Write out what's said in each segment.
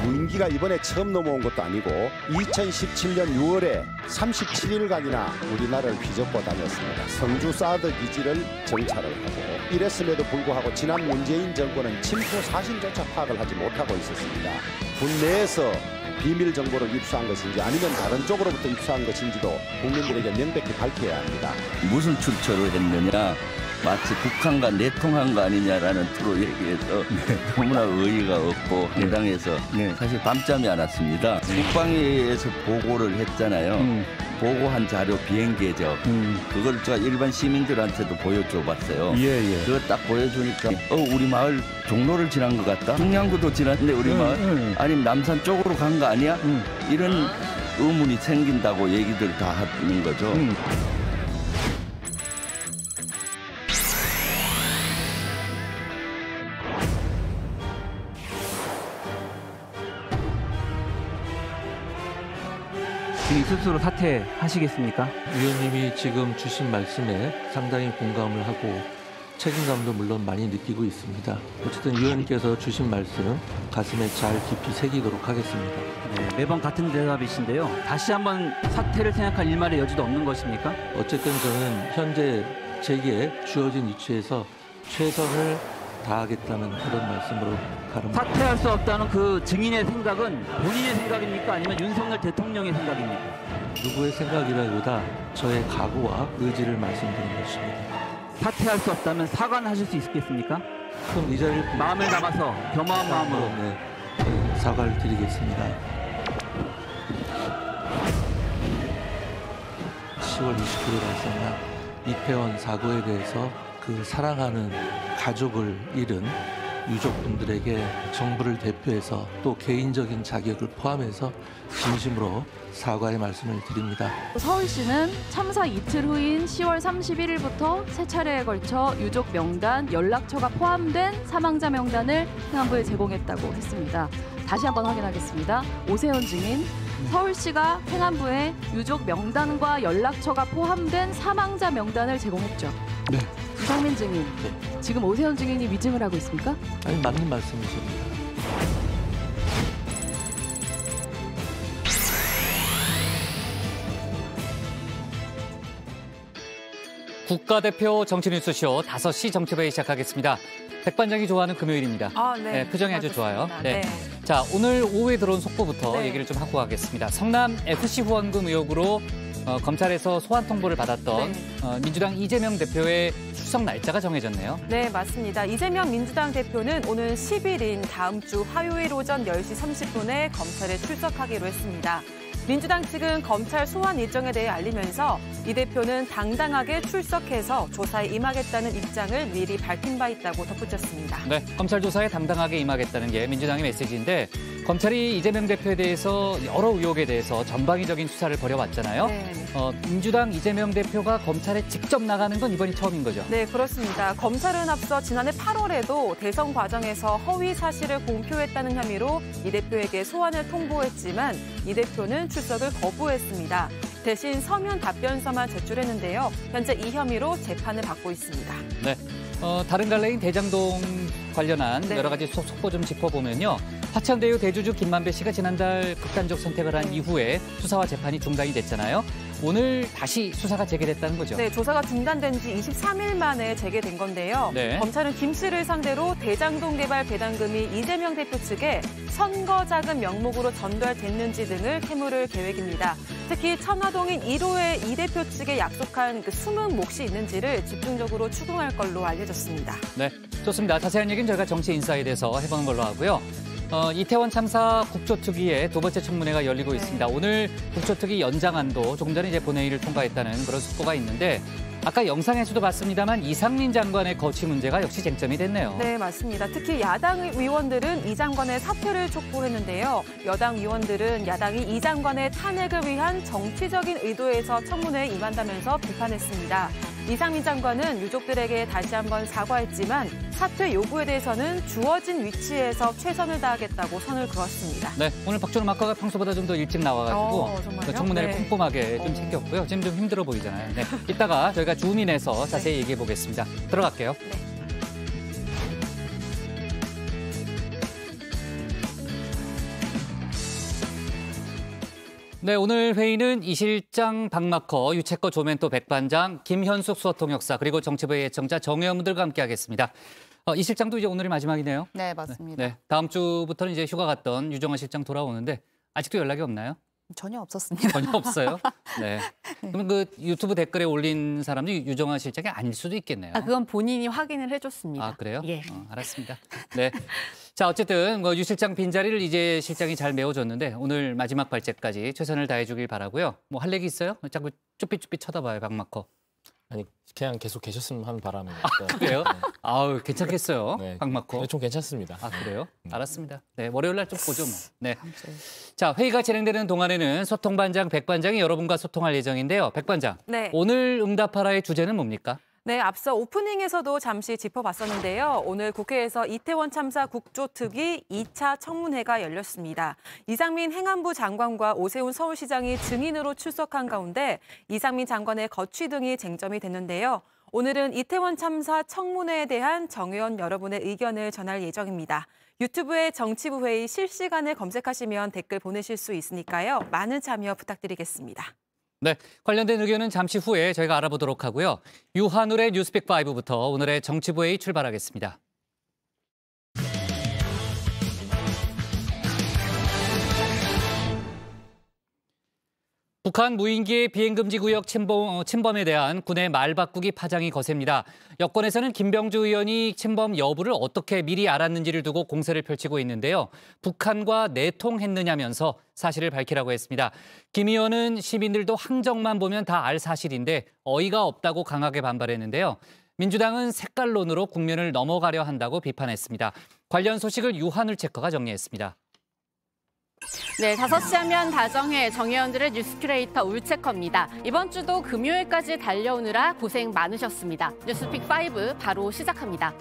무인기가 이번에 처음 넘어온 것도 아니고 2017년 6월에 37일간이나 우리나라를 휘젓고 다녔습니다. 성주 사드 기지를 정찰을 하고 이랬음에도 불구하고 지난 문재인 정권은 침투 사실조차 파악을 하지 못하고 있었습니다. 군 내에서 비밀 정보를 입수한 것인지 아니면 다른 쪽으로부터 입수한 것인지도 국민들에게 명백히 밝혀야 합니다. 무슨 출처를 했느냐, 마치 북한과 내통한 거 아니냐라는 투로 얘기해서 너무나 의의가 없고 해당해서 사실 밤잠이 안 왔습니다. 국방위에서 보고를 했잖아요. 보고한 자료 비행 궤적 그걸 제가 일반 시민들한테도 보여줘 봤어요. 그거 딱 보여주니까 우리 마을 종로를 지난 것 같다. 중량구도 지났는데 우리 마을 아니면 남산 쪽으로 간 거 아니야? 이런 의문이 생긴다고 얘기들 다 하는 거죠. 스스로 사퇴하시겠습니까? 위원님이 지금 주신 말씀에 상당히 공감을 하고 책임감도 물론 많이 느끼고 있습니다. 어쨌든 위원님께서 주신 말씀 가슴에 잘 깊이 새기도록 하겠습니다. 네, 매번 같은 대답이신데요. 다시 한번 사퇴를 생각할 일말의 여지도 없는 것입니까? 어쨌든 저는 현재 제게 주어진 위치에서 최선을 다하겠다는 그런 말씀으로 가름합니다. 사퇴할 수 없다는 그 증인의 생각은 본인의 생각입니까? 아니면 윤석열 대통령의 생각입니까? 누구의 생각이라기보다 저의 각오와 의지를 말씀드린 것입니다. 사퇴할 수 없다면 사과는 하실 수 있겠습니까? 그럼 이 자리를 마음을 담아서 겸허한 마음으로 사과를 드리겠습니다. 10월 29일 발생한 이태원 사고에 대해서 그 사랑하는 가족을 잃은 유족분들에게 정부를 대표해서 또 개인적인 자격을 포함해서 진심으로 사과의 말씀을 드립니다. 서울시는 참사 이틀 후인 10월 31일부터 세 차례에 걸쳐 유족 명단, 연락처가 포함된 사망자 명단을 행안부에 제공했다고 했습니다. 다시 한번 확인하겠습니다. 오세훈 증인, 서울시가 행안부에 유족 명단과 연락처가 포함된 사망자 명단을 제공했죠. 네. 이상민 증인, 네. 지금 오세훈 증인이 위증을 하고 있습니까? 아니, 맞는 말씀이십니다. 국가대표 정치뉴스쇼 5시 정치회의 시작하겠습니다. 백반장이 좋아하는 금요일입니다. 네, 표정이 아주 좋아요. 네. 자, 오늘 오후에 들어온 속보부터 얘기를 좀 하고 가겠습니다. 성남 FC 후원금 의혹으로 검찰에서 소환 통보를 받았던 민주당 이재명 대표의 출석 날짜가 정해졌네요. 네, 맞습니다. 이재명 민주당 대표는 오는 10일인 다음 주 화요일 오전 10시 30분에 검찰에 출석하기로 했습니다. 민주당 측은 검찰 소환 일정에 대해 알리면서 이 대표는 당당하게 출석해서 조사에 임하겠다는 입장을 미리 밝힌 바 있다고 덧붙였습니다. 네, 검찰 조사에 당당하게 임하겠다는 게 민주당의 메시지인데 검찰이 이재명 대표에 대해서 여러 의혹에 대해서 전방위적인 수사를 벌여왔잖아요. 네. 민주당 이재명 대표가 검찰에 직접 나가는 건 이번이 처음인 거죠? 네, 그렇습니다. 검찰은 앞서 지난해 8월에도 대선 과정에서 허위 사실을 공표했다는 혐의로 이 대표에게 소환을 통보했지만 이 대표는 출석을 거부했습니다. 대신 서면 답변서만 제출했는데요. 현재 이 혐의로 재판을 받고 있습니다. 네. 다른 갈래인 대장동 관련한 여러 가지 속보 좀 짚어보면요. 화천대유 대주주 김만배 씨가 지난달 극단적 선택을 한 이후에 수사와 재판이 중단이 됐잖아요. 오늘 다시 수사가 재개됐다는 거죠. 네, 조사가 중단된 지 23일 만에 재개된 건데요. 네. 검찰은 김 씨를 상대로 대장동 개발 배당금이 이재명 대표 측에 선거 자금 명목으로 전달됐는지 등을 캐물을 계획입니다. 특히 천화동인 1호의 이 대표 측에 약속한 그 숨은 몫이 있는지를 집중적으로 추궁할 걸로 알려졌습니다. 네, 좋습니다. 자세한 얘기는 저희가 정치인사이드에서 해보는 걸로 하고요. 이태원 참사 국조특위의 두 번째 청문회가 열리고 있습니다. 오늘 국조특위 연장안도 조금 전에 이제 본회의를 통과했다는 그런 속보가 있는데 아까 영상에서도 봤습니다만 이상민 장관의 거취 문제가 역시 쟁점이 됐네요. 네, 맞습니다. 특히 야당 의원들은 이 장관의 사퇴를 촉구했는데요. 여당 의원들은 야당이 이 장관의 탄핵을 위한 정치적인 의도에서 청문회에 임한다면서 비판했습니다. 이상민 장관은 유족들에게 다시 한번 사과했지만 사퇴 요구에 대해서는 주어진 위치에서 최선을 다하겠다고 선을 그었습니다. 네, 오늘 박준호 막가가 평소보다 좀 더 일찍 나와가지고 청문회를 꼼꼼하게 좀 챙겼고요. 지금 좀 힘들어 보이잖아요. 네, 이따가 저희가 줌인해서 자세히 얘기해 보겠습니다. 들어갈게요. 네. 네, 오늘 회의는 이 실장 박마커, 유채거 조멘토 백반장, 김현숙 수어통역사 그리고 정치부의 예청자 정혜원 분들과 함께하겠습니다. 이 실장도 이제 오늘이 마지막이네요. 네, 맞습니다. 네, 다음 주부터는 이제 휴가 갔던 유정화 실장 돌아오는데 아직도 연락이 없나요? 전혀 없었습니다. 전혀 없어요. 네. 그러면 그 유튜브 댓글에 올린 사람도 유정화 실장이 아닐 수도 있겠네요. 그건 본인이 확인을 해줬습니다. 아, 그래요? 예. 알았습니다. 네. 자, 어쨌든 유 실장 빈자리를 이제 실장이 잘 메워줬는데 오늘 마지막 발제까지 최선을 다해주길 바라고요. 뭐 할 얘기 있어요? 자꾸 쭈삣쭈삣 쳐다봐요, 박마커. 아니 그냥 계속 계셨으면 하는 바람입니다. 그래요? 네. 아우, 괜찮겠어요, 네. 박마커. 네, 좀 괜찮습니다. 아, 그래요? 알았습니다. 네, 월요일 날 좀 보죠, 뭐. 네. 자, 회의가 진행되는 동안에는 소통반장 백반장이 여러분과 소통할 예정인데요. 백반장, 네. 오늘 응답하라의 주제는 뭡니까? 네, 앞서 오프닝에서도 잠시 짚어봤었는데요. 오늘 국회에서 이태원 참사 국조특위 2차 청문회가 열렸습니다. 이상민 행안부 장관과 오세훈 서울시장이 증인으로 출석한 가운데 이상민 장관의 거취 등이 쟁점이 됐는데요. 오늘은 이태원 참사 청문회에 대한 정의원 여러분의 의견을 전할 예정입니다. 유튜브에 정치부 회의 실시간을 검색하시면 댓글 보내실 수 있으니까요. 많은 참여 부탁드리겠습니다. 네, 관련된 의견은 잠시 후에 저희가 알아보도록 하고요. 유한울의 뉴스픽 5부터 오늘의 정치부회의 출발하겠습니다. 북한 무인기의 비행금지 구역 침범에 대한 군의 말 바꾸기 파장이 거셉니다. 여권에서는 김병주 의원이 침범 여부를 어떻게 미리 알았는지를 두고 공세를 펼치고 있는데요. 북한과 내통했느냐면서 사실을 밝히라고 했습니다. 김 의원은 시민들도 항정만 보면 다 알 사실인데 어이가 없다고 강하게 반발했는데요. 민주당은 색깔론으로 국면을 넘어가려 한다고 비판했습니다. 관련 소식을 유한울 체커가 정리했습니다. 네, 5시 하면 다정해 정의원들의 뉴스 큐레이터 울체커입니다. 이번 주도 금요일까지 달려오느라 고생 많으셨습니다. 뉴스픽 5 바로 시작합니다.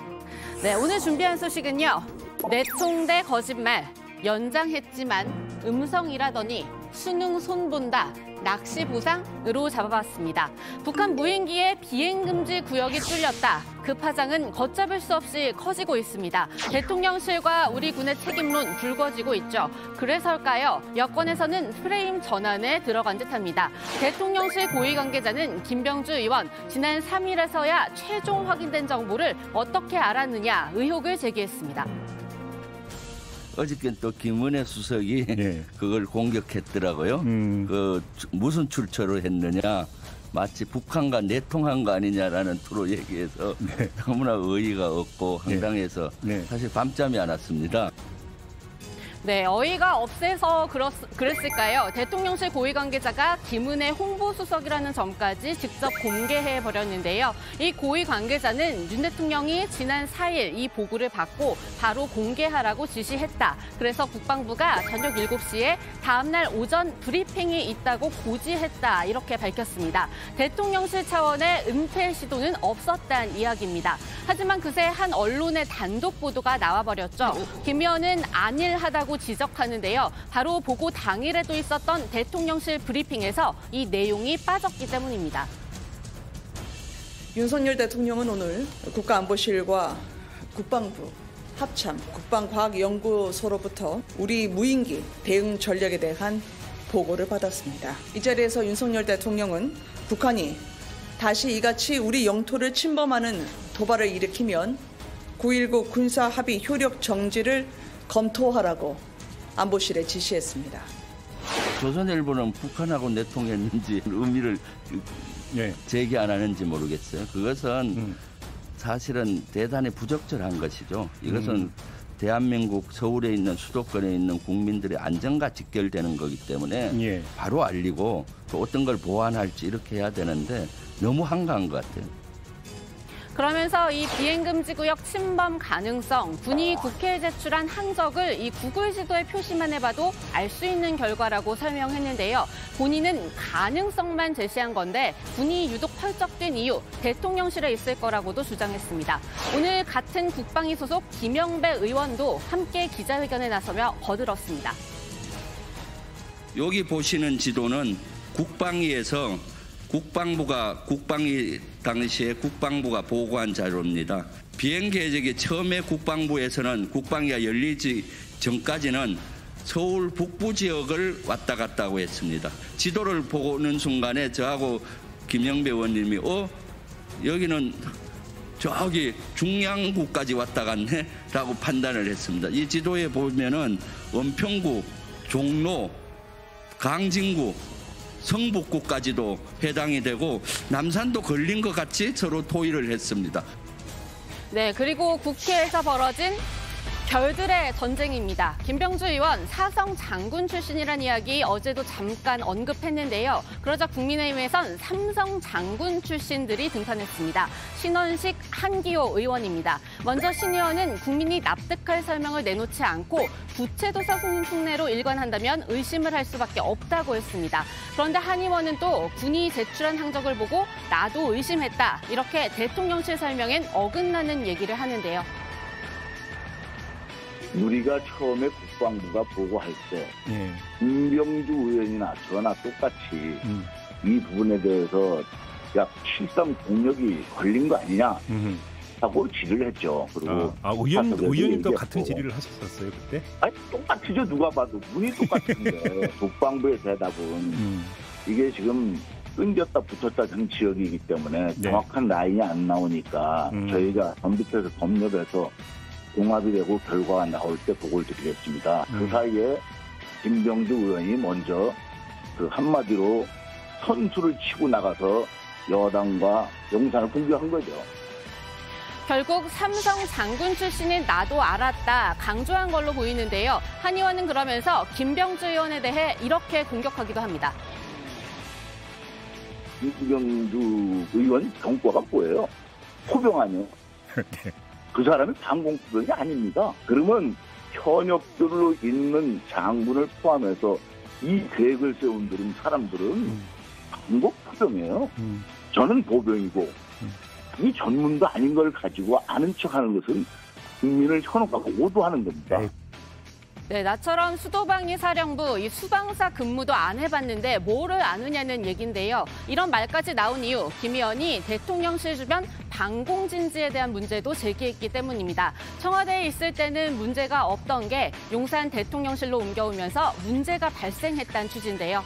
네, 오늘 준비한 소식은요. 내통 대 거짓말, 연장했지만 음성이라더니 수능 손본다, 낚시 보상으로 잡아봤습니다. 북한 무인기의 비행금지 구역이 뚫렸다. 그 파장은 걷잡을 수 없이 커지고 있습니다. 대통령실과 우리 군의 책임론 불거지고 있죠. 그래서일까요? 여권에서는 프레임 전환에 들어간 듯합니다. 대통령실 고위 관계자는 김병주 의원, 지난 3일에서야 최종 확인된 정보를 어떻게 알았느냐 의혹을 제기했습니다. 어저께 또 김은혜 수석이 그걸 공격했더라고요. 무슨 출처로 했느냐. 마치 북한과 내통한 거 아니냐라는 투로 얘기해서 너무나 어이가 없고 황당해서 사실 밤잠이 안 왔습니다. 네, 어이가 없어서 그랬을까요? 대통령실 고위 관계자가 김은혜 홍보수석이라는 점까지 직접 공개해버렸는데요. 이 고위 관계자는 윤 대통령이 지난 4일 이 보고를 받고 바로 공개하라고 지시했다. 그래서 국방부가 저녁 7시에 다음 날 오전 브리핑이 있다고 고지했다. 이렇게 밝혔습니다. 대통령실 차원의 은폐 시도는 없었다는 이야기입니다. 하지만 그새 한 언론의 단독 보도가 나와버렸죠. 김 의원은 안일하다고 지적하는데요. 바로 보고 당일에도 있었던 대통령실 브리핑에서 이 내용이 빠졌기 때문입니다. 윤석열 대통령은 오늘 국가안보실과 국방부, 합참, 국방과학연구소로부터 우리 무인기 대응 전략에 대한 보고를 받았습니다. 이 자리에서 윤석열 대통령은 북한이 다시 이같이 우리 영토를 침범하는 도발을 일으키면 9.19 군사합의 효력 정지를 검토하라고 안보실에 지시했습니다. 조선일보는 북한하고 내통했는지 의미를 제기 안 하는지 모르겠어요. 그것은 사실은 대단히 부적절한 것이죠. 이것은 대한민국 서울에 있는 수도권에 있는 국민들의 안전과 직결되는 거기 때문에 바로 알리고 또 어떤 걸 보완할지 이렇게 해야 되는데 너무 한가한 것 같아요. 그러면서 이 비행금지 구역 침범 가능성, 군이 국회에 제출한 항적을 이 구글 지도에 표시만 해봐도 알 수 있는 결과라고 설명했는데요. 본인은 가능성만 제시한 건데 군이 유독 펄쩍 뛴 이유, 대통령실에 있을 거라고도 주장했습니다. 오늘 같은 국방위 소속 김영배 의원도 함께 기자회견에 나서며 거들었습니다. 여기 보시는 지도는 국방위에서 국방위 당시에 국방부가 보고한 자료입니다. 비행 계획이 처음에 국방부에서는 국방위가 열리지 전까지는 서울 북부 지역을 왔다 갔다 했습니다. 지도를 보는 순간에 저하고 김영배 의원님이 여기는 저기 중량구까지 왔다 갔네 라고 판단을 했습니다. 이 지도에 보면은 은평구, 종로, 강진구, 성북구까지도 해당이 되고 남산도 걸린 것 같이 서로 토의를 했습니다. 네, 그리고 국회에서 벌어진 별들의 전쟁입니다. 김병주 의원 사성 장군 출신이란 이야기 어제도 잠깐 언급했는데요. 그러자 국민의힘에선 삼성 장군 출신들이 등판했습니다. 신원식, 한기호 의원입니다. 먼저 신 의원은 국민이 납득할 설명을 내놓지 않고 부채도서 흉내로 일관한다면 의심을 할 수밖에 없다고 했습니다. 그런데 한 의원은 또 군이 제출한 항적을 보고 나도 의심했다. 이렇게 대통령실 설명엔 어긋나는 얘기를 하는데요. 우리가 처음에 국방부가 보고할 때 김병주 의원이나 저나 똑같이 이 부분에 대해서 약 7.3 공력이 걸린 거 아니냐 하고 질의를 했죠. 그리고 의원님도 같은 질의를 하셨었어요 그때? 아니 똑같이죠. 누가 봐도 문이 똑같은데 국방부의 대답은 이게 지금 끊겼다 붙었다 정치역이기 때문에 정확한 라인이 안 나오니까 저희가 전부터 법률에서 공합이 되고 결과가 나올 때 보고를 드리겠습니다. 그 사이에 김병주 의원이 먼저 그 한마디로 선수를 치고 나가서 여당과 용산을 공격한 거죠. 결국 삼성 장군 출신인 나도 알았다 강조한 걸로 보이는데요. 한 의원은 그러면서 김병주 의원에 대해 이렇게 공격하기도 합니다. 김병주 의원 경과가 뭐예요? 포병 아니에요? 네. 그 사람이 방공포병이 아닙니다. 그러면 현역들로 있는 장군을 포함해서 이 계획을 세운 사람들은 방공포병이에요. 저는 보병이고 이 전문도 아닌 걸 가지고 아는 척하는 것은 국민을 현혹하고 오도하는 겁니다. 네, 나처럼 수도방위 사령부 이 수방사 근무도 안 해봤는데 뭐를 아느냐는 얘긴데요. 이런 말까지 나온 이유, 김 의원이 대통령실 주변 방공진지에 대한 문제도 제기했기 때문입니다. 청와대에 있을 때는 문제가 없던 게 용산 대통령실로 옮겨오면서 문제가 발생했다는 취지인데요.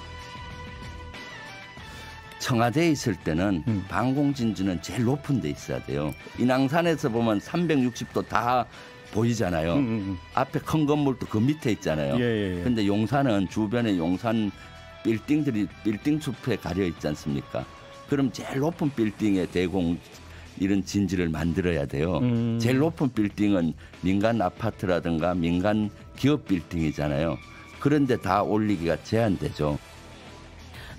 청와대에 있을 때는 방공진주는 제일 높은 데 있어야 돼요. 인왕산에서 보면 360도 다 보이잖아요. 앞에 큰 건물도 그 밑에 있잖아요. 근데 용산은 주변에 용산 빌딩들이 빌딩 숲에 가려 있지 않습니까? 그럼 제일 높은 빌딩에 대공 이런 진지를 만들어야 돼요. 제일 높은 빌딩은 민간 아파트라든가 민간 기업 빌딩이잖아요. 그런데 다 올리기가 제한되죠.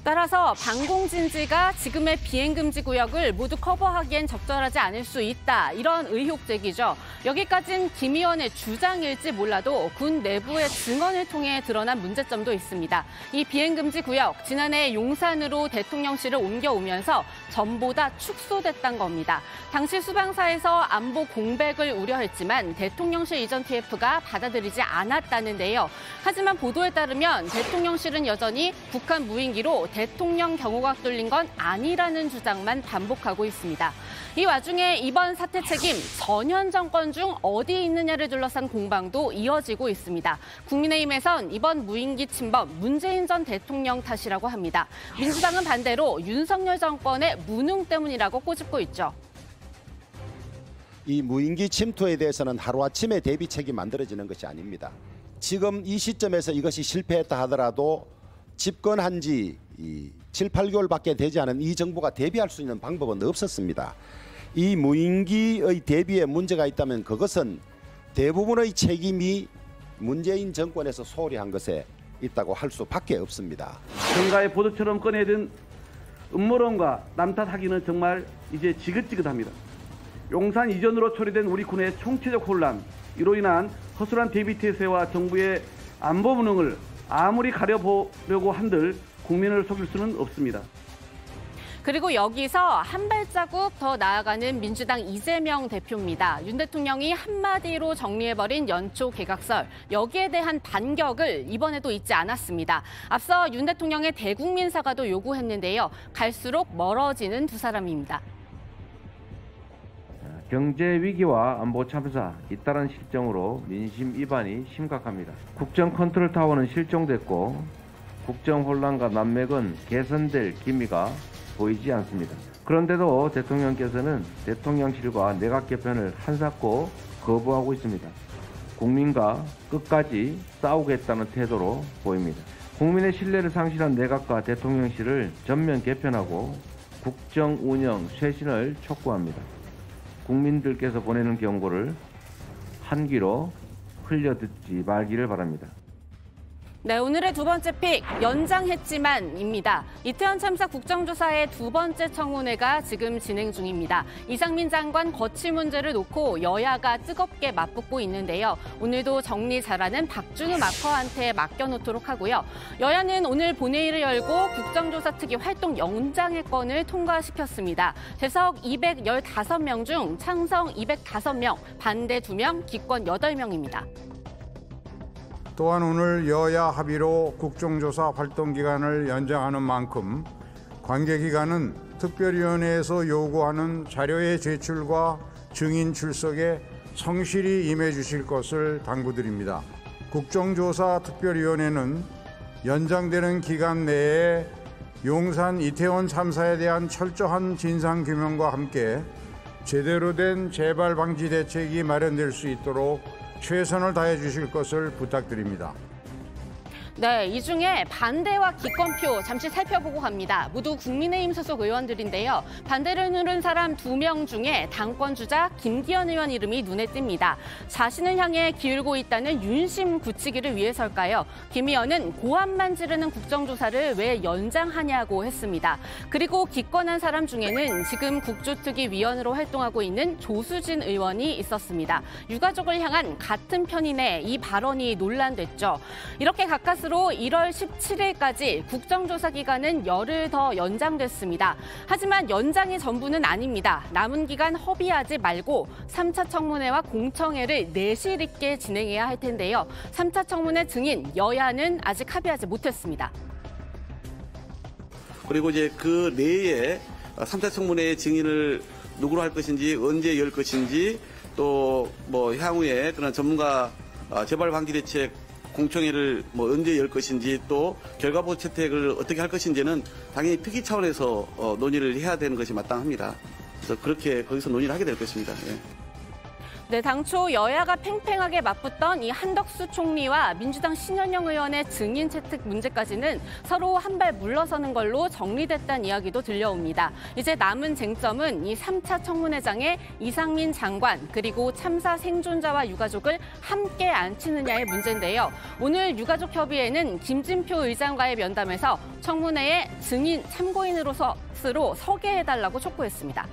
따라서 방공진지가 지금의 비행금지 구역을 모두 커버하기엔 적절하지 않을 수 있다. 이런 의혹 제기죠. 여기까지는 김 의원의 주장일지 몰라도 군 내부의 증언을 통해 드러난 문제점도 있습니다. 이 비행금지 구역, 지난해 용산으로 대통령실을 옮겨오면서 전보다 축소됐다는 겁니다. 당시 수방사에서 안보 공백을 우려했지만 대통령실 이전 TF가 받아들이지 않았다는데요. 하지만 보도에 따르면 대통령실은 여전히 북한 무인기로 대통령 경호각 뚫린 건 아니라는 주장만 반복하고 있습니다. 이 와중에 이번 사태 책임 전현 정권 중 어디 있느냐를 둘러싼 공방도 이어지고 있습니다. 국민의힘에선 이번 무인기 침범 문재인 전 대통령 탓이라고 합니다. 민주당은 반대로 윤석열 정권의 무능 때문이라고 꼬집고 있죠. 이 무인기 침투에 대해서는 하루아침에 대비책이 만들어지는 것이 아닙니다. 지금 이 시점에서 이것이 실패했다 하더라도 집권한 지 7, 8개월밖에 되지 않은 이 정부가 대비할 수 있는 방법은 없었습니다. 이 무인기의 대비에 문제가 있다면 그것은 대부분의 책임이 문재인 정권에서 소홀히 한 것에 있다고 할 수밖에 없습니다. 정가의 보도처럼 꺼내든 음모론과 남탓하기는 정말 이제 지긋지긋합니다. 용산 이전으로 초래된 우리 군의 총체적 혼란, 이로 인한 허술한 대비태세와 정부의 안보 무능을 아무리 가려보려고 한들 국민을 속일 수는 없습니다. 그리고 여기서 한 발자국 더 나아가는 민주당 이재명 대표입니다. 윤 대통령이 한마디로 정리해버린 연초 개각설, 여기에 대한 반격을 이번에도 잊지 않았습니다. 앞서 윤 대통령의 대국민 사과도 요구했는데요. 갈수록 멀어지는 두 사람입니다. 경제 위기와 안보 참사 잇따른 실정으로 민심 위반이 심각합니다. 국정 컨트롤 타워는 실종됐고 국정 혼란과 난맥은 개선될 기미가 보이지 않습니다. 그런데도 대통령께서는 대통령실과 내각 개편을 한사코 거부하고 있습니다. 국민과 끝까지 싸우겠다는 태도로 보입니다. 국민의 신뢰를 상실한 내각과 대통령실을 전면 개편하고 국정 운영 쇄신을 촉구합니다. 국민들께서 보내는 경고를 한 귀로 흘려듣지 말기를 바랍니다. 네, 오늘의 두 번째 픽, 연장했지만입니다. 이태원 참사 국정조사의 두 번째 청문회가 지금 진행 중입니다. 이상민 장관 거취 문제를 놓고 여야가 뜨겁게 맞붙고 있는데요. 오늘도 정리 잘하는 박준우 마커한테 맡겨놓도록 하고요. 여야는 오늘 본회의를 열고 국정조사 특위 활동 연장의 건을 통과시켰습니다. 재석 215명 중 찬성 205명, 반대 2명, 기권 8명입니다. 또한 오늘 여야 합의로 국정조사 활동 기간을 연장하는 만큼 관계기관은 특별위원회에서 요구하는 자료의 제출과 증인 출석에 성실히 임해 주실 것을 당부드립니다. 국정조사 특별위원회는 연장되는 기간 내에 용산 이태원 참사에 대한 철저한 진상규명과 함께 제대로 된 재발 방지 대책이 마련될 수 있도록 최선을 다해 주실 것을 부탁드립니다. 네, 이 중에 반대와 기권표 잠시 살펴보고 갑니다. 모두 국민의힘 소속 의원들인데요. 반대를 누른 사람 2명 중에 당권 주자 김기현 의원 이름이 눈에 띕니다. 자신을 향해 기울고 있다는 윤심 굳히기를 위해서일까요? 김 의원은 고함만 지르는 국정조사를 왜 연장하냐고 했습니다. 그리고 기권한 사람 중에는 지금 국조특위 위원으로 활동하고 있는 조수진 의원이 있었습니다. 유가족을 향한 같은 편이네, 이 발언이 논란됐죠. 이렇게 가까스로 1월 17일까지 국정조사 기간은 열흘 더 연장됐습니다. 하지만 연장이 전부는 아닙니다. 남은 기간 허비하지 말고 3차 청문회와 공청회를 내실 있게 진행해야 할 텐데요. 3차 청문회 증인 여야는 아직 합의하지 못했습니다. 그리고 이제 그 내에 3차 청문회의 증인을 누구로 할 것인지, 언제 열 것인지, 또 뭐 향후에 그런 전문가 재발 방지 대책 공청회를 뭐 언제 열 것인지, 또 결과보 채택을 어떻게 할 것인지는 당연히 특위 차원에서 논의를 해야 되는 것이 마땅합니다. 그래서 그렇게 거기서 논의를 하게 될 것입니다. 예. 네, 당초 여야가 팽팽하게 맞붙던 이 한덕수 총리와 민주당 신현영 의원의 증인 채택 문제까지는 서로 한 발 물러서는 걸로 정리됐다는 이야기도 들려옵니다. 이제 남은 쟁점은 이 3차 청문회장에 이상민 장관 그리고 참사 생존자와 유가족을 함께 앉히느냐의 문제인데요. 오늘 유가족 협의회는 김진표 의장과의 면담에서 청문회에 증인 참고인으로서 서게 해달라고 촉구했습니다.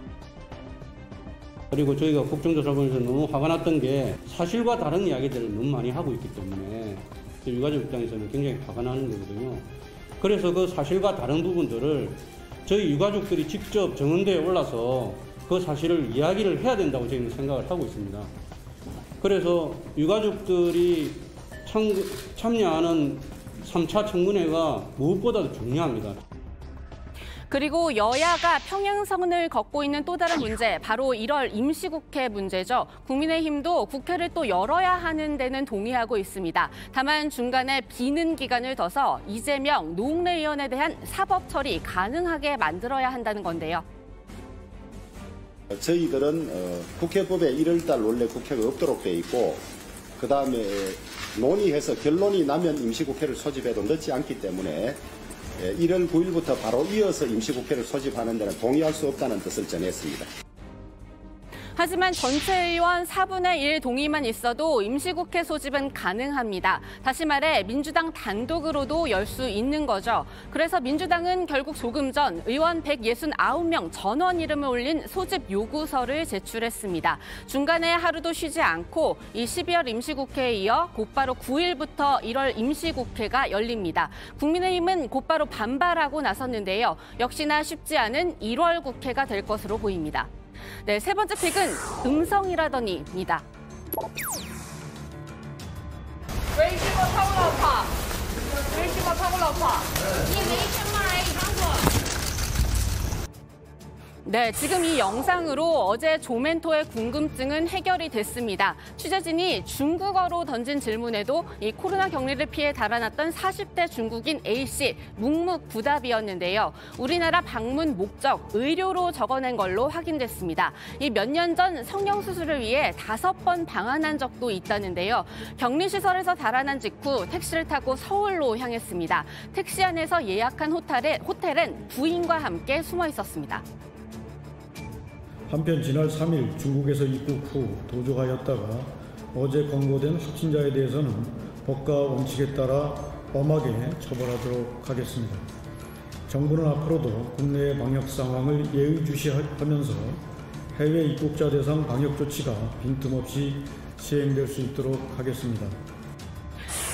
그리고 저희가 국정조사본에서 너무 화가 났던 게 사실과 다른 이야기들을 너무 많이 하고 있기 때문에 유가족 입장에서는 굉장히 화가 나는 거거든요. 그래서 그 사실과 다른 부분들을 저희 유가족들이 직접 정원대에 올라서 그 사실을 이야기를 해야 된다고 저희는 생각을 하고 있습니다. 그래서 유가족들이 참여하는 3차 청문회가 무엇보다도 중요합니다. 그리고 여야가 평행선을 걷고 있는 또 다른 문제, 바로 1월 임시국회 문제죠. 국민의힘도 국회를 또 열어야 하는 데는 동의하고 있습니다. 다만 중간에 비는 기간을 둬서 이재명, 노웅래 의원에 대한 사법 처리 가능하게 만들어야 한다는 건데요. 저희들은 국회법에 1월달 원래 국회가 없도록 돼 있고, 그다음에 논의해서 결론이 나면 임시국회를 소집해도 늦지 않기 때문에 1월 9일부터 바로 이어서 임시국회를 소집하는 데는 동의할 수 없다는 뜻을 전했습니다. 하지만 전체 의원 4분의 1 동의만 있어도 임시국회 소집은 가능합니다. 다시 말해 민주당 단독으로도 열 수 있는 거죠. 그래서 민주당은 결국 조금 전 의원 169명 전원 이름을 올린 소집 요구서를 제출했습니다. 중간에 하루도 쉬지 않고 이 12월 임시국회에 이어 곧바로 9일부터 1월 임시국회가 열립니다. 국민의힘은 곧바로 반발하고 나섰는데요. 역시나 쉽지 않은 1월 국회가 될 것으로 보입니다. 네, 세 번째 픽은 음성이라더니입니다. 네, 지금 이 영상으로 어제 조멘토의 궁금증은 해결이 됐습니다. 취재진이 중국어로 던진 질문에도 이 코로나 격리를 피해 달아났던 40대 중국인 A씨 묵묵부답이었는데요. 우리나라 방문 목적, 의료로 적어낸 걸로 확인됐습니다. 이 몇 년 전 성형수술을 위해 5번 방한한 적도 있다는데요. 격리시설에서 달아난 직후 택시를 타고 서울로 향했습니다. 택시 안에서 예약한 호텔엔 부인과 함께 숨어 있었습니다. 한편 지난 3일 중국에서 입국 후 도주하였다가 어제 권고된 확진자에 대해서는 법과 원칙에 따라 엄하게 처벌하도록 하겠습니다. 정부는 앞으로도 국내의 방역 상황을 예의주시하면서 해외 입국자 대상 방역 조치가 빈틈없이 시행될 수 있도록 하겠습니다.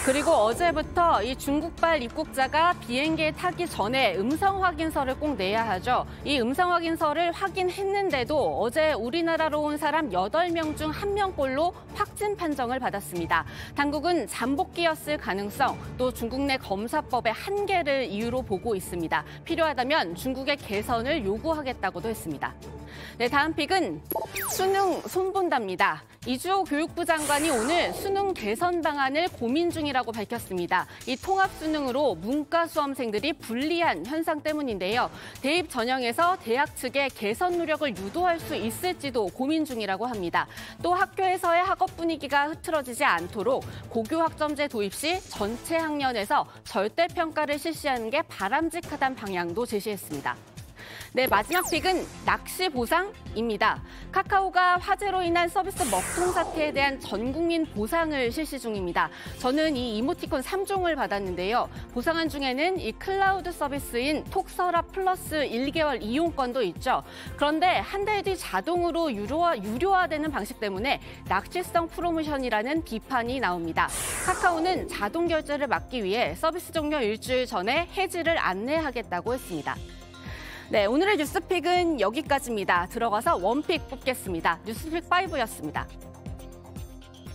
그리고 어제부터 이 중국발 입국자가 비행기에 타기 전에 음성 확인서를 꼭 내야 하죠. 이 음성 확인서를 확인했는데도 어제 우리나라로 온 사람 8명 중 1명꼴로 확진 판정을 받았습니다. 당국은 잠복기였을 가능성, 또 중국 내 검사법의 한계를 이유로 보고 있습니다. 필요하다면 중국의 개선을 요구하겠다고도 했습니다. 네, 다음 픽은 수능 손본답니다. 이주호 교육부 장관이 오늘 수능 개선 방안을 고민 중이라고 밝혔습니다. 이 통합 수능으로 문과 수험생들이 불리한 현상 때문인데요. 대입 전형에서 대학 측의 개선 노력을 유도할 수 있을지도 고민 중이라고 합니다. 또 학교에서의 학업 분위기가 흐트러지지 않도록 고교 학점제 도입 시 전체 학년에서 절대 평가를 실시하는 게 바람직하다는 방향도 제시했습니다. 네, 마지막 픽은 낚시 보상입니다. 카카오가 화재로 인한 서비스 먹통 사태에 대한 전 국민 보상을 실시 중입니다. 저는 이 이모티콘 3종을 받았는데요. 보상안 중에는 이 클라우드 서비스인 톡서라 플러스 1개월 이용권도 있죠. 그런데 한 달 뒤 자동으로 유료화되는 방식 때문에 낚시성 프로모션이라는 비판이 나옵니다. 카카오는 자동 결제를 막기 위해 서비스 종료 일주일 전에 해지를 안내하겠다고 했습니다. 네, 오늘의 뉴스픽은 여기까지입니다. 들어가서 원픽 뽑겠습니다. 뉴스픽 5였습니다.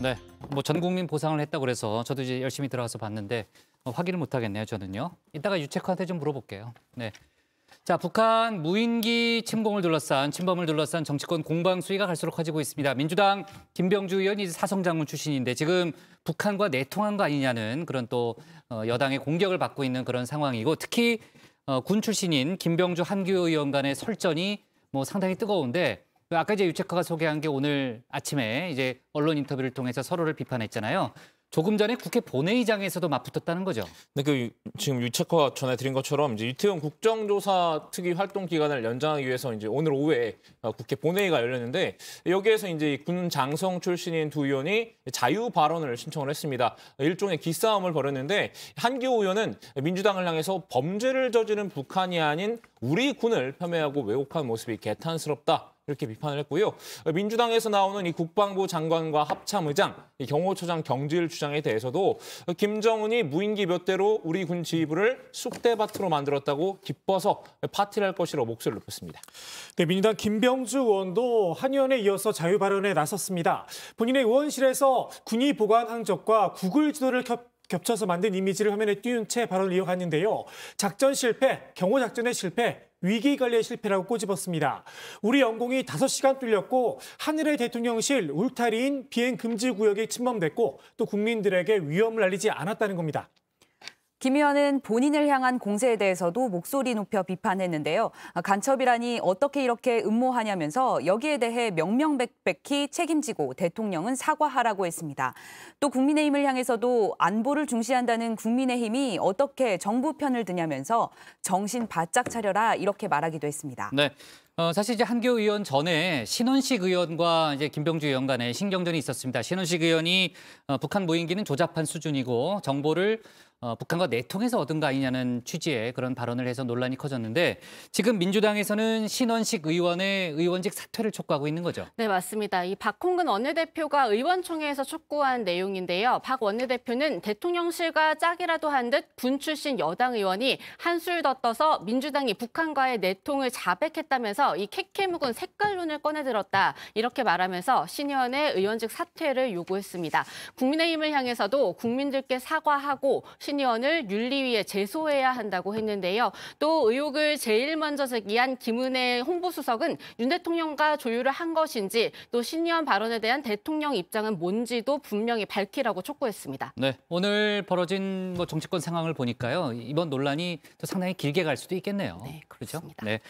네, 뭐 전 국민 보상을 했다고 그래서 저도 이제 열심히 들어가서 봤는데 확인을 못 하겠네요, 저는요. 이따가 유체커한테 좀 물어볼게요. 네. 자, 북한 무인기 침범을 둘러싼 정치권 공방 수위가 갈수록 커지고 있습니다. 민주당 김병주 의원이 사성장군 출신인데 지금 북한과 내통한 거 아니냐는 그런 또 여당의 공격을 받고 있는 그런 상황이고 특히 군 출신인 김병주 한규 의원 간의 설전이 뭐 상당히 뜨거운데 아까 이제 유체커가 소개한 게 오늘 아침에 이제 언론 인터뷰를 통해서 서로를 비판했잖아요. 조금 전에 국회 본회의장에서도 맞붙었다는 거죠. 네, 지금 유체커가 전해드린 것처럼 이제 유태훈 국정조사 특위 활동 기간을 연장하기 위해서 이제 오늘 오후에 국회 본회의가 열렸는데 여기에서 이제 군 장성 출신인 두 의원이 자유 발언을 신청을 했습니다. 일종의 기싸움을 벌였는데 한기호 의원은 민주당을 향해서 범죄를 저지른 북한이 아닌 우리 군을 폄훼하고 왜곡한 모습이 개탄스럽다. 이렇게 비판을 했고요. 민주당에서 나오는 이 국방부 장관과 합참의장, 이 경호처장 경질 주장에 대해서도 김정은이 무인기 몇 대로 우리 군 지휘부를 쑥대밭으로 만들었다고 기뻐서 파티를 할 것이라고 목소리를 높였습니다. 네, 민주당 김병주 의원도 한 의원에 이어서 자유 발언에 나섰습니다. 본인의 의원실에서 군이 보관 항적과 구글 지도를 겹쳐서 만든 이미지를 화면에 띄운 채 발언을 이어갔는데요. 작전 실패, 경호 작전의 실패, 위기 관리의 실패라고 꼬집었습니다. 우리 영공이 5시간 뚫렸고 하늘의 대통령실 울타리인 비행 금지 구역에 침범됐고 또 국민들에게 위험을 알리지 않았다는 겁니다. 김 의원은 본인을 향한 공세에 대해서도 목소리 높여 비판했는데요. 간첩이라니 어떻게 이렇게 음모하냐면서 여기에 대해 명명백백히 책임지고 대통령은 사과하라고 했습니다. 또 국민의힘을 향해서도 안보를 중시한다는 국민의힘이 어떻게 정부 편을 드냐면서 정신 바짝 차려라 이렇게 말하기도 했습니다. 네. 사실 이제 한교 의원 전에 신원식 의원과 이제 김병주 의원 간의 신경전이 있었습니다. 신원식 의원이 북한 무인기는 조잡한 수준이고 정보를 북한과 내통해서 얻은 거 아니냐는 취지의 그런 발언을 해서 논란이 커졌는데 지금 민주당에서는 신원식 의원의 의원직 사퇴를 촉구하고 있는 거죠. 네, 맞습니다. 이 박홍근 원내대표가 의원총회에서 촉구한 내용인데요. 박 원내대표는 대통령실과 짝이라도 한 듯 군 출신 여당 의원이 한술 더 떠서 민주당이 북한과의 내통을 자백했다면서 의원들은요, 이 캐캐 묵은 색깔론을 꺼내들었다 이렇게 말하면서 신의원의 의원직 사퇴를 요구했습니다. 국민의힘을 향해서도 국민들께 사과하고 신의원을 윤리위에 제소해야 한다고 했는데요. 또 의혹을 제일 먼저 제기한 김은혜 홍보수석은 윤 대통령과 조율을 한 것인지 또 신의원 발언에 대한 대통령 입장은 뭔지도 분명히 밝히라고 촉구했습니다. 네, 오늘 벌어진 정치권 상황을 보니까요. 이번 논란이 또 상당히 길게 갈 수도 있겠네요. 네, 그렇습니다. 그렇죠? 네.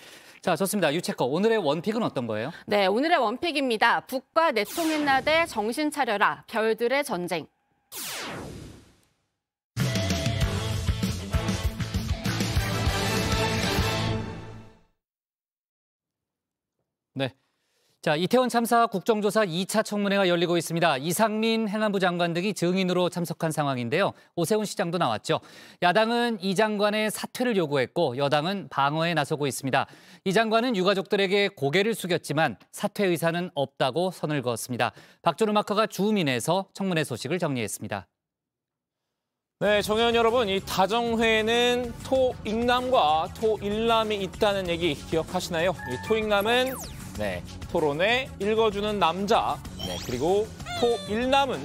자, 좋습니다. 유채커, 오늘의 원픽은 어떤 거예요? 네, 오늘의 원픽입니다. 북과 내통했나대 정신 차려라. 별들의 전쟁. 네. 자, 이태원 참사 국정조사 2차 청문회가 열리고 있습니다. 이상민 행안부 장관 등이 증인으로 참석한 상황인데요. 오세훈 시장도 나왔죠. 야당은 이 장관의 사퇴를 요구했고 여당은 방어에 나서고 있습니다. 이 장관은 유가족들에게 고개를 숙였지만 사퇴 의사는 없다고 선을 그었습니다. 박준우 마커가 주민에서 청문회 소식을 정리했습니다. 네, 정의원 여러분, 이 다정회에는 토익남과 토일남이 있다는 얘기 기억하시나요? 이 토익남은 토론회 읽어주는 남자, 그리고 토일남은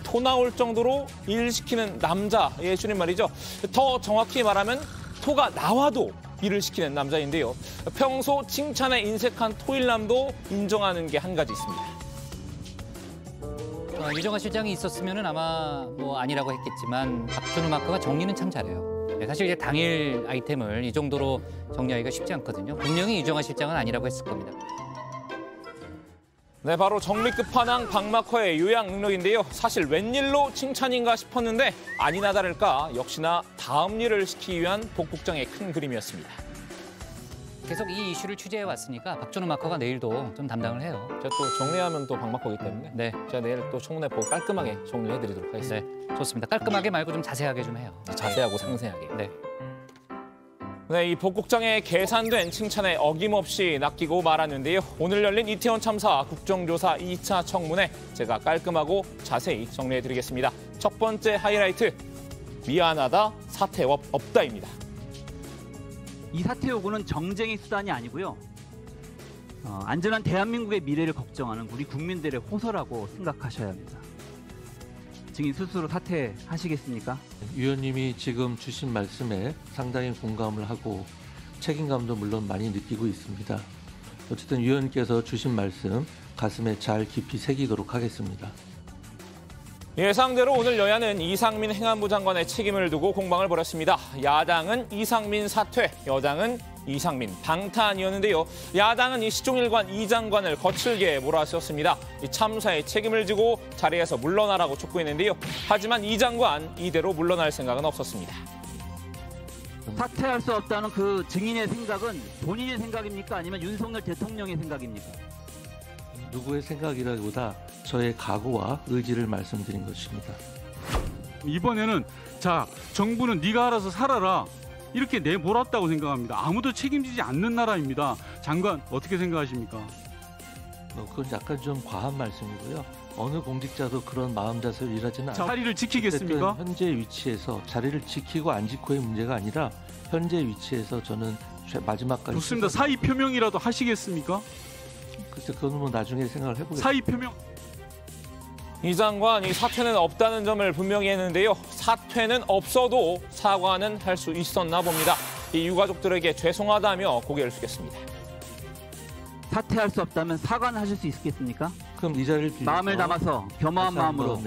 토 나올 정도로 일 시키는 남자의 줄임말이죠. 더 정확히 말하면 토가 나와도 일을 시키는 남자인데요. 평소 칭찬에 인색한 토일남도 인정하는 게 한 가지 있습니다. 유정아 실장이 있었으면 아마 아니라고 했겠지만 박준우 마커가 정리는 참 잘해요. 사실 이제 당일 아이템을 이 정도로 정리하기가 쉽지 않거든요. 분명히 유정아 실장은 아니라고 했을 겁니다. 네, 바로 정리 끝판왕 박마커의 요약 능력인데요. 사실 웬일로 칭찬인가 싶었는데 아니나 다를까 역시나 다음 일을 시키기 위한 복국장의 큰 그림이었습니다. 계속 이 이슈를 취재해 왔으니까 박준우 마커가 내일도 좀 담당을 해요. 제가 또 정리하면 또 박마커이기 때문에 제가 내일 또 청문회 보고 깔끔하게 정리해드리도록 하겠습니다. 네, 좋습니다. 깔끔하게 말고 좀 자세하게 좀 해요. 자세하고 상세하게. 네. 네, 이 복국장의 계산된 칭찬에 어김없이 낚이고 말았는데요. 오늘 열린 이태원 참사 국정조사 2차 청문회 제가 깔끔하고 자세히 정리해드리겠습니다. 첫 번째 하이라이트, 미안하다, 사퇴 없다입니다. 이 사퇴 요구는 정쟁의 수단이 아니고요. 안전한 대한민국의 미래를 걱정하는 우리 국민들의 호소라고 생각하셔야 합니다. 증인 스스로 사퇴하시겠습니까? 위원님이 지금 주신 말씀에 상당히 공감을 하고 책임감도 물론 많이 느끼고 있습니다. 어쨌든 위원께서 주신 말씀 가슴에 잘 깊이 새기도록 하겠습니다. 예상대로 오늘 여야는 이상민 행안부 장관의 책임을 두고 공방을 벌였습니다. 야당은 이상민 사퇴, 여당은 이상민 방탄이었는데요. 야당은 이 시종일관 이 장관을 거칠게 몰아세웠습니다. 이 참사에 책임을 지고 자리에서 물러나라고 촉구했는데요. 하지만 이 장관 이대로 물러날 생각은 없었습니다. 사퇴할 수 없다는 그 증인의 생각은 본인의 생각입니까? 아니면 윤석열 대통령의 생각입니까? 누구의 생각이라기보다 저의 각오와 의지를 말씀드린 것입니다. 이번에는 자, 정부는 네가 알아서 살아라. 이렇게 내몰았다고 생각합니다. 아무도 책임지지 않는 나라입니다. 장관, 어떻게 생각하십니까? 그건 약간 좀 과한 말씀이고요. 어느 공직자도 그런 마음 자세로 일하지는 않습니다. 자리를 지키겠습니까? 현재 위치에서 자리를 지키고 안 지키고의 문제가 아니라 현재 위치에서 저는 마지막까지... 좋습니다. 사의 표명이라도 하시겠습니까? 글쎄, 그건 나중에 생각을 해보겠습니다. 사의 표명... 이 장관, 이 사퇴는 없다는 점을 분명히 했는데요. 사퇴는 없어도 사과는 할 수 있었나 봅니다. 이 유가족들에게 죄송하다며 고개를 숙였습니다. 사퇴할 수 없다면 사과는 하실 수 있겠습니까? 그럼 이 자리를 빌려서 마음을 담아서 겸허한 마음으로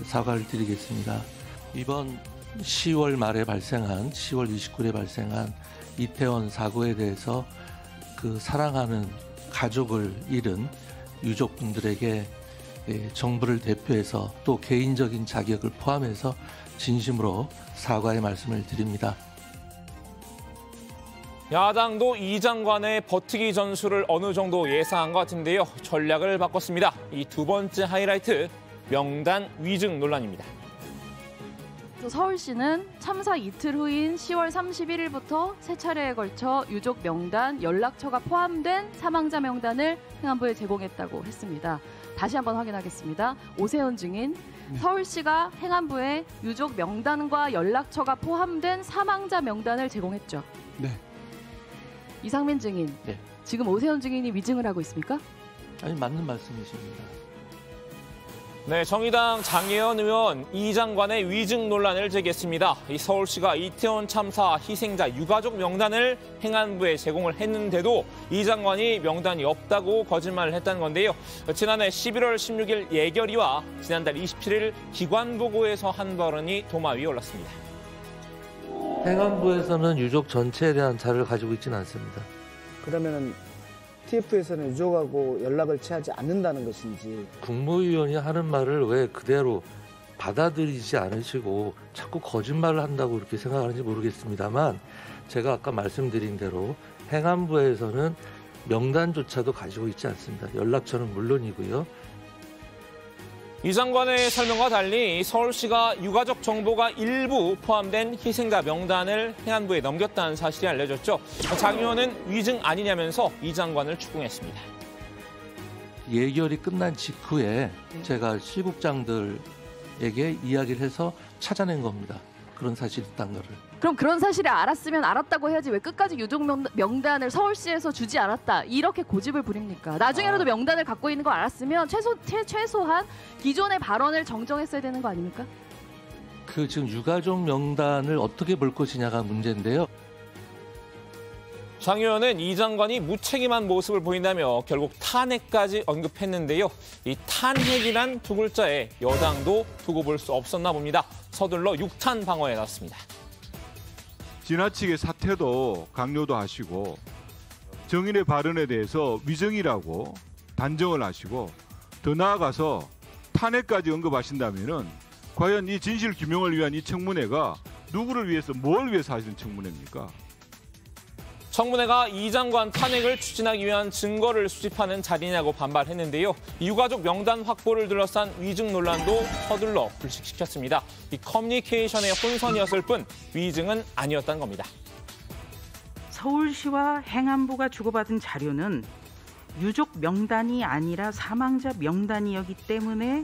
사과를 드리겠습니다. 이번 10월 말에 발생한 10월 29일에 발생한 이태원 사고에 대해서 그 사랑하는 가족을 잃은 유족분들에게 정부를 대표해서 또 개인적인 자격을 포함해서 진심으로 사과의 말씀을 드립니다. 야당도 이 장관의 버티기 전술을 어느 정도 예상한 것 같은데요. 전략을 바꿨습니다. 이 두 번째 하이라이트, 명단 위증 논란입니다. 서울시는 참사 이틀 후인 10월 31일부터 세 차례에 걸쳐 유족 명단, 연락처가 포함된 사망자 명단을 행안부에 제공했다고 했습니다. 다시 한번 확인하겠습니다. 오세훈 증인, 서울시가 행안부에 유족 명단과 연락처가 포함된 사망자 명단을 제공했죠. 네. 이상민 증인, 지금 오세훈 증인이 위증을 하고 있습니까? 아니, 맞는 말씀이십니다. 네, 정의당 장혜연 의원 이 장관의 위증 논란을 제기했습니다. 이 서울시가 이태원 참사 희생자 유가족 명단을 행안부에 제공을 했는데도 이 장관이 명단이 없다고 거짓말을 했다는 건데요. 지난해 11월 16일 예결위와 지난달 27일 기관보고에서 한 발언이 도마 위에 올랐습니다. 행안부에서는 유족 전체에 대한 자료를 가지고 있지는 않습니다. 그러면은 TF에서는 유족하고 연락을 취하지 않는다는 것인지. 국무위원이 하는 말을 왜 그대로 받아들이지 않으시고 자꾸 거짓말을 한다고 이렇게 생각하는지 모르겠습니다만 제가 아까 말씀드린 대로 행안부에서는 명단조차도 가지고 있지 않습니다. 연락처는 물론이고요. 이 장관의 설명과 달리 서울시가 유가족 정보가 일부 포함된 희생자 명단을 행안부에 넘겼다는 사실이 알려졌죠. 장 의원은 위증 아니냐면서 이 장관을 추궁했습니다. 예결이 끝난 직후에 제가 시국장들에게 이야기를 해서 찾아낸 겁니다. 그런 사실이 있다는 거를. 그럼 그런 사실을 알았으면 알았다고 해야지 왜 끝까지 유족 명단을 서울시에서 주지 않았다 이렇게 고집을 부립니까? 나중에라도 명단을 갖고 있는 거 알았으면 최소한 기존의 발언을 정정했어야 되는 거 아닙니까? 그 지금 유가족 명단을 어떻게 볼 것이냐가 문제인데요. 장 의원은 이 장관이 무책임한 모습을 보인다며 결국 탄핵까지 언급했는데요. 이 탄핵이란 두 글자에 여당도 두고 볼 수 없었나 봅니다. 서둘러 6탄 방어에 나섰습니다. 지나치게 사퇴도 강요도 하시고 정인의 발언에 대해서 위증이라고 단정을 하시고 더 나아가서 탄핵까지 언급하신다면은 과연 이 진실 규명을 위한 이 청문회가 누구를 위해서 뭘 위해서 하시는 청문회입니까? 청문회가 이 장관 탄핵을 추진하기 위한 증거를 수집하는 자리냐고 반발했는데요. 유가족 명단 확보를 둘러싼 위증 논란도 서둘러 불식시켰습니다. 이 커뮤니케이션의 혼선이었을 뿐 위증은 아니었다는 겁니다. 서울시와 행안부가 주고받은 자료는 유족 명단이 아니라 사망자 명단이었기 때문에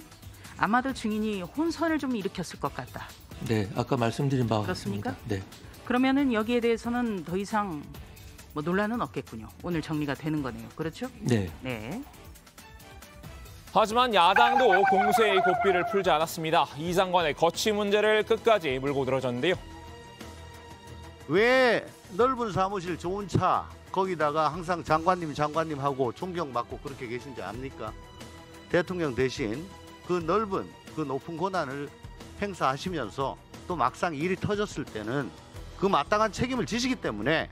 아마도 증인이 혼선을 좀 일으켰을 것 같다. 네, 아까 말씀드린 바와 그렇습니까? 같습니다. 네. 그러면은 여기에 대해서는 더 이상 논란은 없겠군요. 오늘 정리가 되는 거네요. 그렇죠? 네. 네. 하지만 야당도 공세의 고삐를 풀지 않았습니다. 이 장관의 거취 문제를 끝까지 물고 늘어졌는데요. 왜 넓은 사무실 좋은 차 거기다가 항상 장관님 하고 존경받고 그렇게 계신지 압니까? 대통령 대신 그 넓은 그 높은 권한을 행사하시면서 또 막상 일이 터졌을 때는 그 마땅한 책임을 지시기 때문에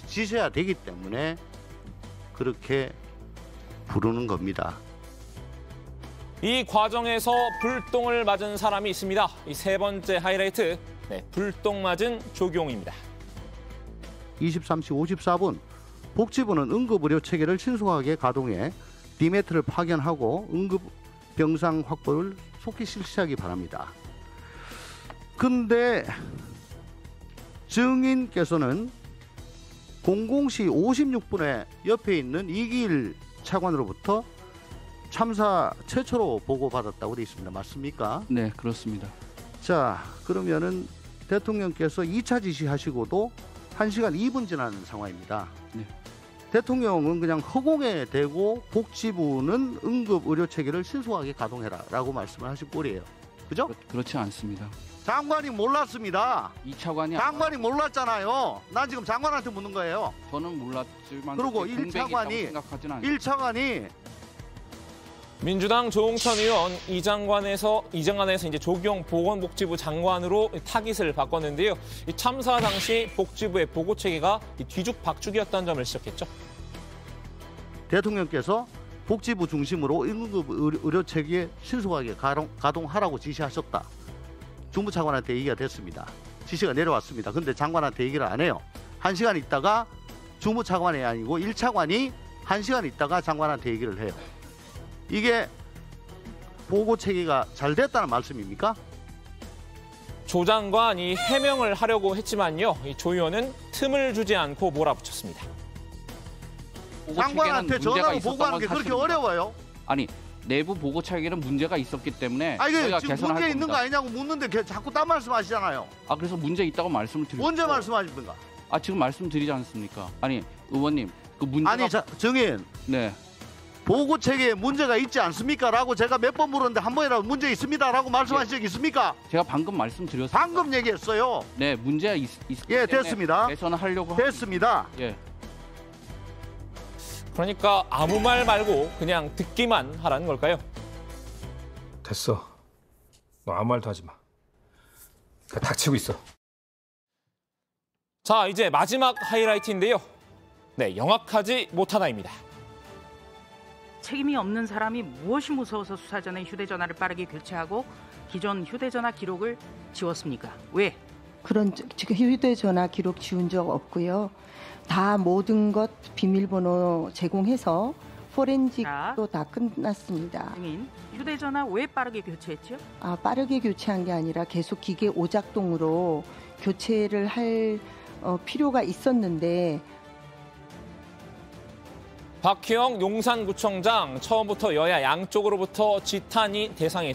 지셔야 되기 때문에 그렇게 부르는 겁니다. 이 과정에서 불똥을 맞은 사람이 있습니다. 이 세 번째 하이라이트, 불똥 맞은 조경입니다. 23시 54분 복지부는 응급의료 체계를 신속하게 가동해 디메트를 파견하고 응급병상 확보를 속히 실시하기 바랍니다. 근데 증인께서는 00시 56분에 옆에 있는 이기일 차관으로부터 참사 최초로 보고받았다고 되어 있습니다. 맞습니까? 네, 그렇습니다. 자, 그러면은 대통령께서 2차 지시하시고도 1시간 2분 지난 상황입니다. 네. 대통령은 그냥 허공에 대고 복지부는 응급의료체계를 신속하게 가동해라라고 말씀을 하신 꼴이에요. 그죠? 그렇지 않습니다. 장관이 몰랐습니다. 이 차관이 장관이 몰랐잖아요. 난 지금 장관한테 묻는 거예요. 저는 몰랐지만 그리고 1차관이 민주당 조홍천 의원 이 장관에서 이제 조경 보건복지부 장관으로 타깃을 바꿨는데요. 이 참사 당시 복지부의 보고 체계가 뒤죽박죽이었다는 점을 지적했죠. 대통령께서 복지부 중심으로 응급의료체계 신속하게 가동하라고 지시하셨다. 중부차관한테 얘기가 됐습니다. 지시가 내려왔습니다. 근데 장관한테 얘기를 안 해요. 1시간 있다가 중부차관이 아니고 1차관이 1시간 있다가 장관한테 얘기를 해요. 이게 보고체계가 잘 됐다는 말씀입니까? 조 장관이 해명을 하려고 했지만요. 조 의원은 틈을 주지 않고 몰아붙였습니다. 장관한테 전화로 보고하는 게 그렇게 어려워요? 아니, 내부 보고 체계는 문제가 있었기 때문에 저희가 지금 개선할 문제 있는 겁니다. 거 아니냐고 묻는데 자꾸 딴 말씀하시잖아요. 그래서 문제 있다고 말씀을 드리고 언제 말씀하십니까? 지금 말씀드리지 않습니까? 아니, 의원님, 그 문제가 아니 정인. 네. 보고 체계에 문제가 있지 않습니까? 라고 제가 몇 번 물었는데 한 번이라도 문제 있습니다. 라고 말씀하신 적 있습니까? 제가 방금 말씀드렸습니다. 방금 얘기했어요. 네, 문제가 있기 예, 때문에 됐습니다. 개선을 하려고 됐습니다. 예. 그러니까 아무 말 말고 그냥 듣기만 하라는 걸까요? 됐어. 너 아무 말도 하지 마. 다 닥치고 있어. 자, 이제 마지막 하이라이트인데요. 네, 영악하지 못하다입니다. 책임이 없는 사람이 무엇이 무서워서 수사 전에 휴대전화를 빠르게 교체하고 기존 휴대전화 기록을 지웠습니까? 왜? 그런 지금 휴대전화 기록 지운 적 없고요. 다 모든 것 비밀번호 제공해서 포렌식도 다 끝났습니다. 증인, 휴대전화 왜 빠르게 교체했죠? 빠르게 교체한 게 아니라 계속 기계 오작동으로 교체를 할 필요가 있었는데 박희영 용산구청장 처음부터 여야 양쪽으로부터 지탄의 대상이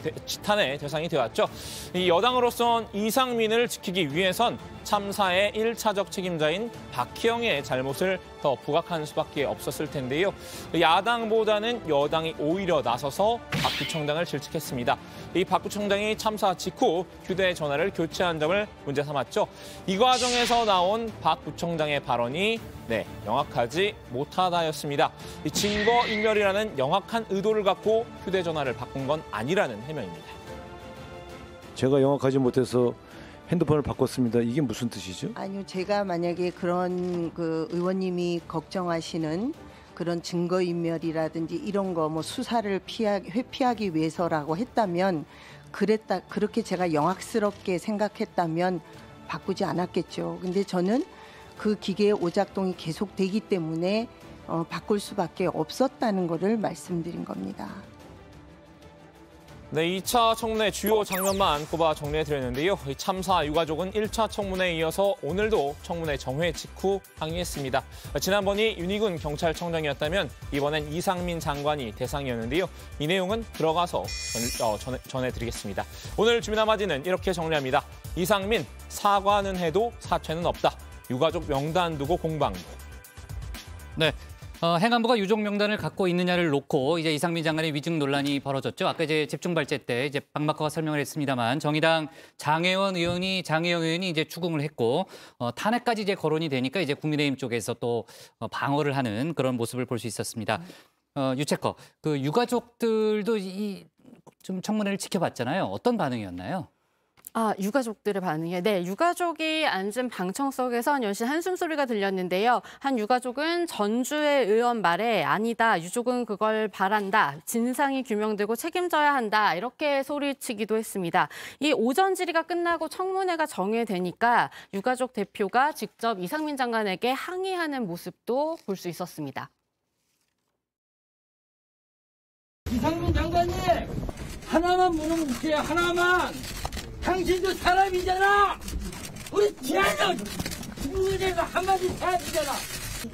되었죠. 이 여당으로선 이상민을 지키기 위해선 참사의 1차적 책임자인 박희영의 잘못을 더 부각한 수밖에 없었을 텐데요. 야당보다는 여당이 오히려 나서서 박 구청장을 질책했습니다. 이 박 구청장이 참사 직후 휴대전화를 교체한 점을 문제 삼았죠. 이 과정에서 나온 박 구청장의 발언이 영악하지 못하다였습니다. 이 증거인멸이라는 영악한 의도를 갖고 휴대전화를 바꾼 건 아니라는 해명입니다. 제가 영악하지 못해서 핸드폰을 바꿨습니다. 이게 무슨 뜻이죠? 아니요, 제가 만약에 그런 의원님이 걱정하시는 그런 증거인멸이라든지 이런 거 수사를 회피하기 위해서라고 했다면 그렇게 제가 영악스럽게 생각했다면 바꾸지 않았겠죠. 근데 저는 그 기계의 오작동이 계속되기 때문에 바꿀 수밖에 없었다는 것을 말씀드린 겁니다. 네, 2차 청문회 주요 장면만 꼽아 정리해드렸는데요. 참사 유가족은 1차 청문회에 이어서 오늘도 청문회 정회 직후 항의했습니다. 지난번이 윤희군 경찰청장이었다면 이번엔 이상민 장관이 대상이었는데요. 이 내용은 들어가서 전해드리겠습니다. 오늘 주민아마지는 이렇게 정리합니다. 이상민, 사과는 해도 사퇴는 없다. 유가족 명단 두고 공방도. 네. 행안부가 유족 명단을 갖고 있느냐를 놓고 이제 이상민 장관의 위증 논란이 벌어졌죠. 아까 이제 집중 발제 때 이제 박마커가 설명을 했습니다만 정의당 장혜영 의원이 이제 추궁을 했고 탄핵까지 이제 거론이 되니까 이제 국민의힘 쪽에서 또 방어를 하는 그런 모습을 볼 수 있었습니다. 유채커, 그 유가족들도 좀 청문회를 지켜봤잖아요. 어떤 반응이었나요? 유가족들의 반응이에요. 네, 유가족이 앉은 방청석에선 연신 한숨소리가 들렸는데요. 한 유가족은 전주의 의원 말에 아니다, 유족은 그걸 바란다, 진상이 규명되고 책임져야 한다, 이렇게 소리치기도 했습니다. 이 오전 질의가 끝나고 청문회가 정회되니까 유가족 대표가 직접 이상민 장관에게 항의하는 모습도 볼 수 있었습니다. 이상민 장관님, 하나만 물어볼게요. 하나만. 당신도 사람이잖아. 우리 지하도 죽는 애가 한마디 해야 되잖아.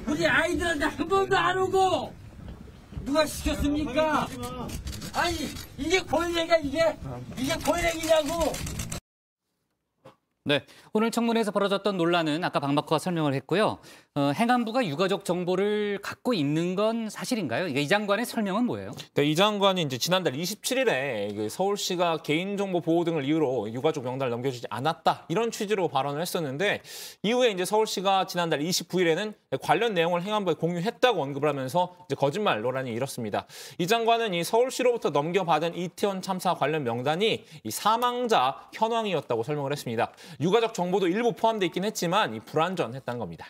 우리 아이들한테 한 번도 안 오고 누가 시켰습니까? 아니 이게 권력이야 이게 권력이냐고. 네, 오늘 청문회에서 벌어졌던 논란은 아까 박마커가 설명을 했고요. 행안부가 유가족 정보를 갖고 있는 건 사실인가요? 이 장관의 설명은 뭐예요? 네, 이 장관이 이제 지난달 27일에 서울시가 개인정보 보호 등을 이유로 유가족 명단을 넘겨주지 않았다, 이런 취지로 발언을 했었는데 이후에 이제 서울시가 지난달 29일에는 관련 내용을 행안부에 공유했다고 언급을 하면서 이제 거짓말 논란이 일었습니다. 이 장관은 이 서울시로부터 넘겨받은 이태원 참사 관련 명단이 이 사망자 현황이었다고 설명을 했습니다. 유가족 정보도 일부 포함돼 있긴 했지만 불완전했다는 겁니다.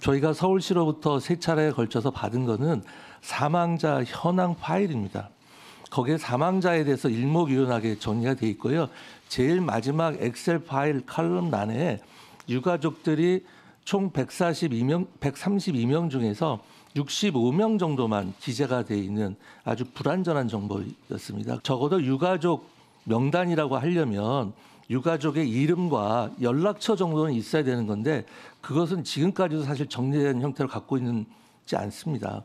저희가 서울시로부터 3차례에 걸쳐서 받은 거는 사망자 현황 파일입니다. 거기에 사망자에 대해서 일목요연하게 정리가 돼 있고요. 제일 마지막 엑셀 파일 칼럼란에 유가족들이 총 132명 중에서 65명 정도만 기재가 돼 있는 아주 불완전한 정보였습니다. 적어도 유가족 명단이라고 하려면 유가족의 이름과 연락처 정도는 있어야 되는 건데 그것은 지금까지도 사실 정리된 형태를 갖고 있지 않습니다.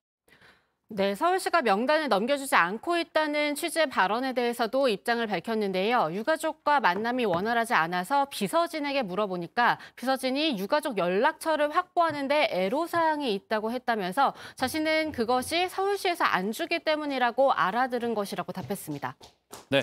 네, 서울시가 명단을 넘겨주지 않고 있다는 취지의 발언에 대해서도 입장을 밝혔는데요. 유가족과 만남이 원활하지 않아서 비서진에게 물어보니까 비서진이 유가족 연락처를 확보하는 데 애로사항이 있다고 했다면서 자신은 그것이 서울시에서 안 주기 때문이라고 알아들은 것이라고 답했습니다. 네.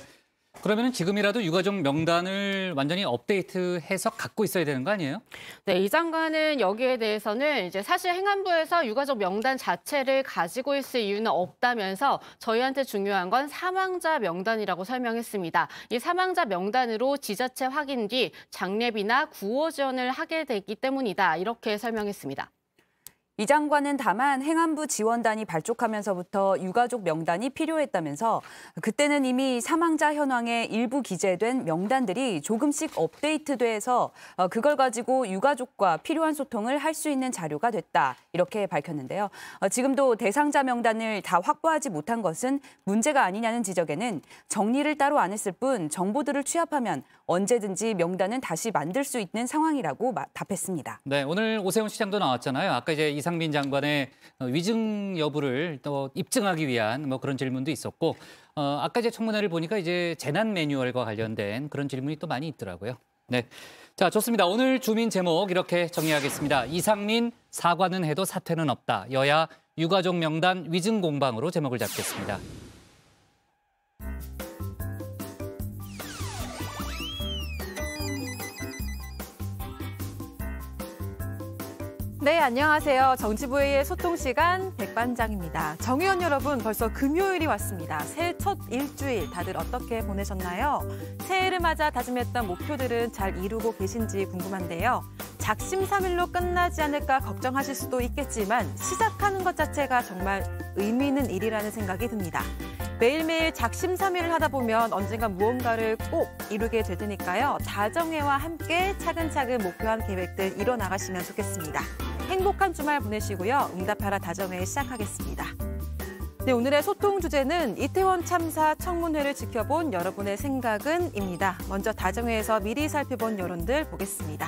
그러면 지금이라도 유가족 명단을 완전히 업데이트해서 갖고 있어야 되는 거 아니에요? 네, 이 장관은 여기에 대해서는 이제 사실 행안부에서 유가족 명단 자체를 가지고 있을 이유는 없다면서 저희한테 중요한 건 사망자 명단이라고 설명했습니다. 이 사망자 명단으로 지자체 확인 뒤 장례비나 구호 지원을 하게 되기 때문이다. 이렇게 설명했습니다. 이 장관은 다만 행안부 지원단이 발족하면서부터 유가족 명단이 필요했다면서 그때는 이미 사망자 현황에 일부 기재된 명단들이 조금씩 업데이트돼서 그걸 가지고 유가족과 필요한 소통을 할 수 있는 자료가 됐다. 이렇게 밝혔는데요. 지금도 대상자 명단을 다 확보하지 못한 것은 문제가 아니냐는 지적에는 정리를 따로 안 했을 뿐 정보들을 취합하면 언제든지 명단은 다시 만들 수 있는 상황이라고 답했습니다. 네, 오늘 오세훈 시장도 나왔잖아요. 아까 이제 이상민 장관의 위증 여부를 또 입증하기 위한 뭐 그런 질문도 있었고, 아까 이제 청문회를 보니까 이제 재난 매뉴얼과 관련된 그런 질문이 또 많이 있더라고요. 네, 자 좋습니다. 오늘 주민 제목 이렇게 정리하겠습니다. 이상민 사과는 해도 사퇴는 없다. 여야 유가족 명단 위증 공방으로 제목을 잡겠습니다. 네, 안녕하세요. 정치부회의 소통 시간 백반장입니다. 정 의원 여러분, 벌써 금요일이 왔습니다. 새해 첫 일주일 다들 어떻게 보내셨나요? 새해를 맞아 다짐했던 목표들은 잘 이루고 계신지 궁금한데요. 작심삼일로 끝나지 않을까 걱정하실 수도 있겠지만 시작하는 것 자체가 정말 의미 있는 일이라는 생각이 듭니다. 매일매일 작심삼일을 하다 보면 언젠가 무언가를 꼭 이루게 될 테니까요. 다정회와 함께 차근차근 목표한 계획들 이뤄나가시면 좋겠습니다. 행복한 주말 보내시고요. 응답하라 다정회 시작하겠습니다. 네, 오늘의 소통 주제는 이태원 참사 청문회를 지켜본 여러분의 생각은입니다. 먼저 다정회에서 미리 살펴본 여론들 보겠습니다.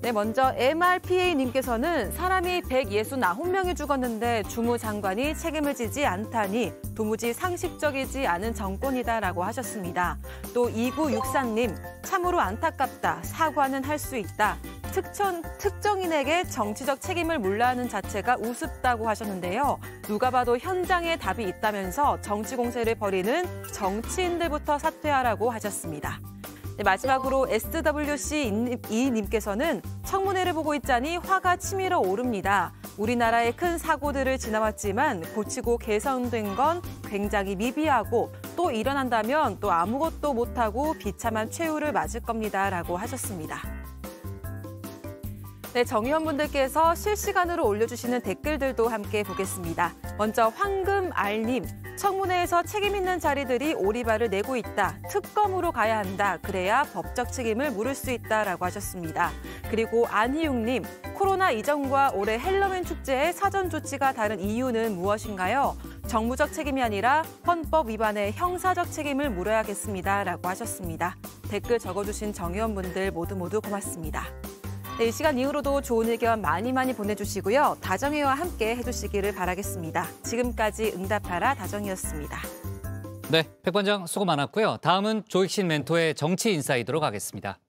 네, 먼저 MRPA님께서는 사람이 169명이 죽었는데 주무장관이 책임을 지지 않다니 도무지 상식적이지 않은 정권이다라고 하셨습니다. 또 2964님, 참으로 안타깝다. 사과는 할 수 있다. 특정인에게 정치적 책임을 물라하는 자체가 우습다고 하셨는데요. 누가 봐도 현장에 답이 있다면서 정치 공세를 벌이는 정치인들부터 사퇴하라고 하셨습니다. 네, 마지막으로 SWC2님께서는 청문회를 보고 있자니 화가 치밀어 오릅니다. 우리나라의 큰 사고들을 지나왔지만 고치고 개선된 건 굉장히 미비하고 또 일어난다면 또 아무것도 못하고 비참한 최후를 맞을 겁니다라고 하셨습니다. 네, 정의원분들께서 실시간으로 올려주시는 댓글들도 함께 보겠습니다. 먼저 황금알님, 청문회에서 책임 있는 자리들이 오리발을 내고 있다. 특검으로 가야 한다. 그래야 법적 책임을 물을 수 있다라고 하셨습니다. 그리고 안희웅님, 코로나 이전과 올해 헬로윈 축제의 사전 조치가 다른 이유는 무엇인가요? 정부적 책임이 아니라 헌법 위반의 형사적 책임을 물어야겠습니다라고 하셨습니다. 댓글 적어주신 정의원분들 모두 고맙습니다. 네, 이 시간 이후로도 좋은 의견 많이 보내주시고요. 다정회와 함께 해주시기를 바라겠습니다. 지금까지 응답하라 다정이었습니다. 네, 백반장 수고 많았고요. 다음은 조익신 멘토의 정치 인사이드로 가겠습니다.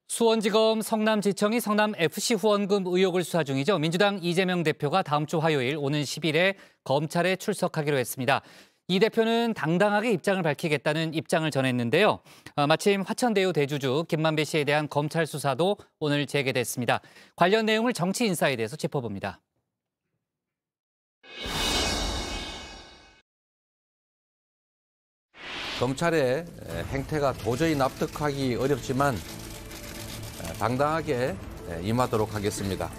수원지검 성남지청이 성남FC 후원금 의혹을 수사 중이죠. 민주당 이재명 대표가 다음 주 화요일 오는 10일에 검찰에 출석하기로 했습니다. 이 대표는 당당하게 입장을 밝히겠다는 입장을 전했는데요. 마침 화천대유 대주주 김만배 씨에 대한 검찰 수사도 오늘 재개됐습니다. 관련 내용을 정치 인사이드에서 짚어봅니다. 검찰의 행태가 도저히 납득하기 어렵지만 당당하게 임하도록 하겠습니다.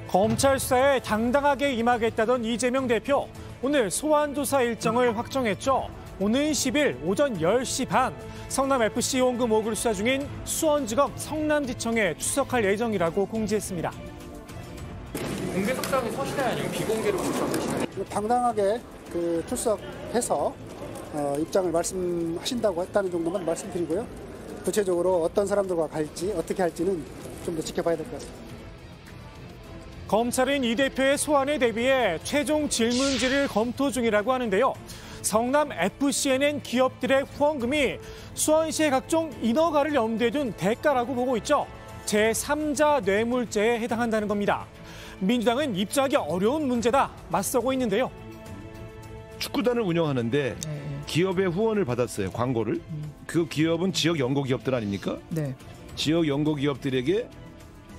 검찰 수사에 당당하게 임하겠다던 이재명 대표. 오늘 소환조사 일정을 확정했죠. 오는 10일 오전 10시 반 성남FC 후원금 의혹을 수사 중인 수원지검 성남지청에 출석할 예정이라고 공지했습니다. 공개석상에 서시나요? 아니면 비공개로 출석하시나요? 당당하게 출석해서 입장을 말씀하신다고 했다는 정도만 말씀드리고요. 구체적으로 어떤 사람들과 갈지 어떻게 할지는 좀 더 지켜봐야 될 것 같습니다. 검찰은 이 대표의 소환에 대비해 최종 질문지를 검토 중이라고 하는데요. 성남 FC에 낸 기업들의 후원금이 수원시의 각종 인허가를 염두에 둔 대가라고 보고 있죠. 제3자 뇌물죄에 해당한다는 겁니다. 민주당은 입증하기 어려운 문제다 맞서고 있는데요. 축구단을 운영하는데 기업의 후원을 받았어요. 광고를. 그 기업은 지역 연고 기업들 아닙니까? 네. 지역 연고 기업들에게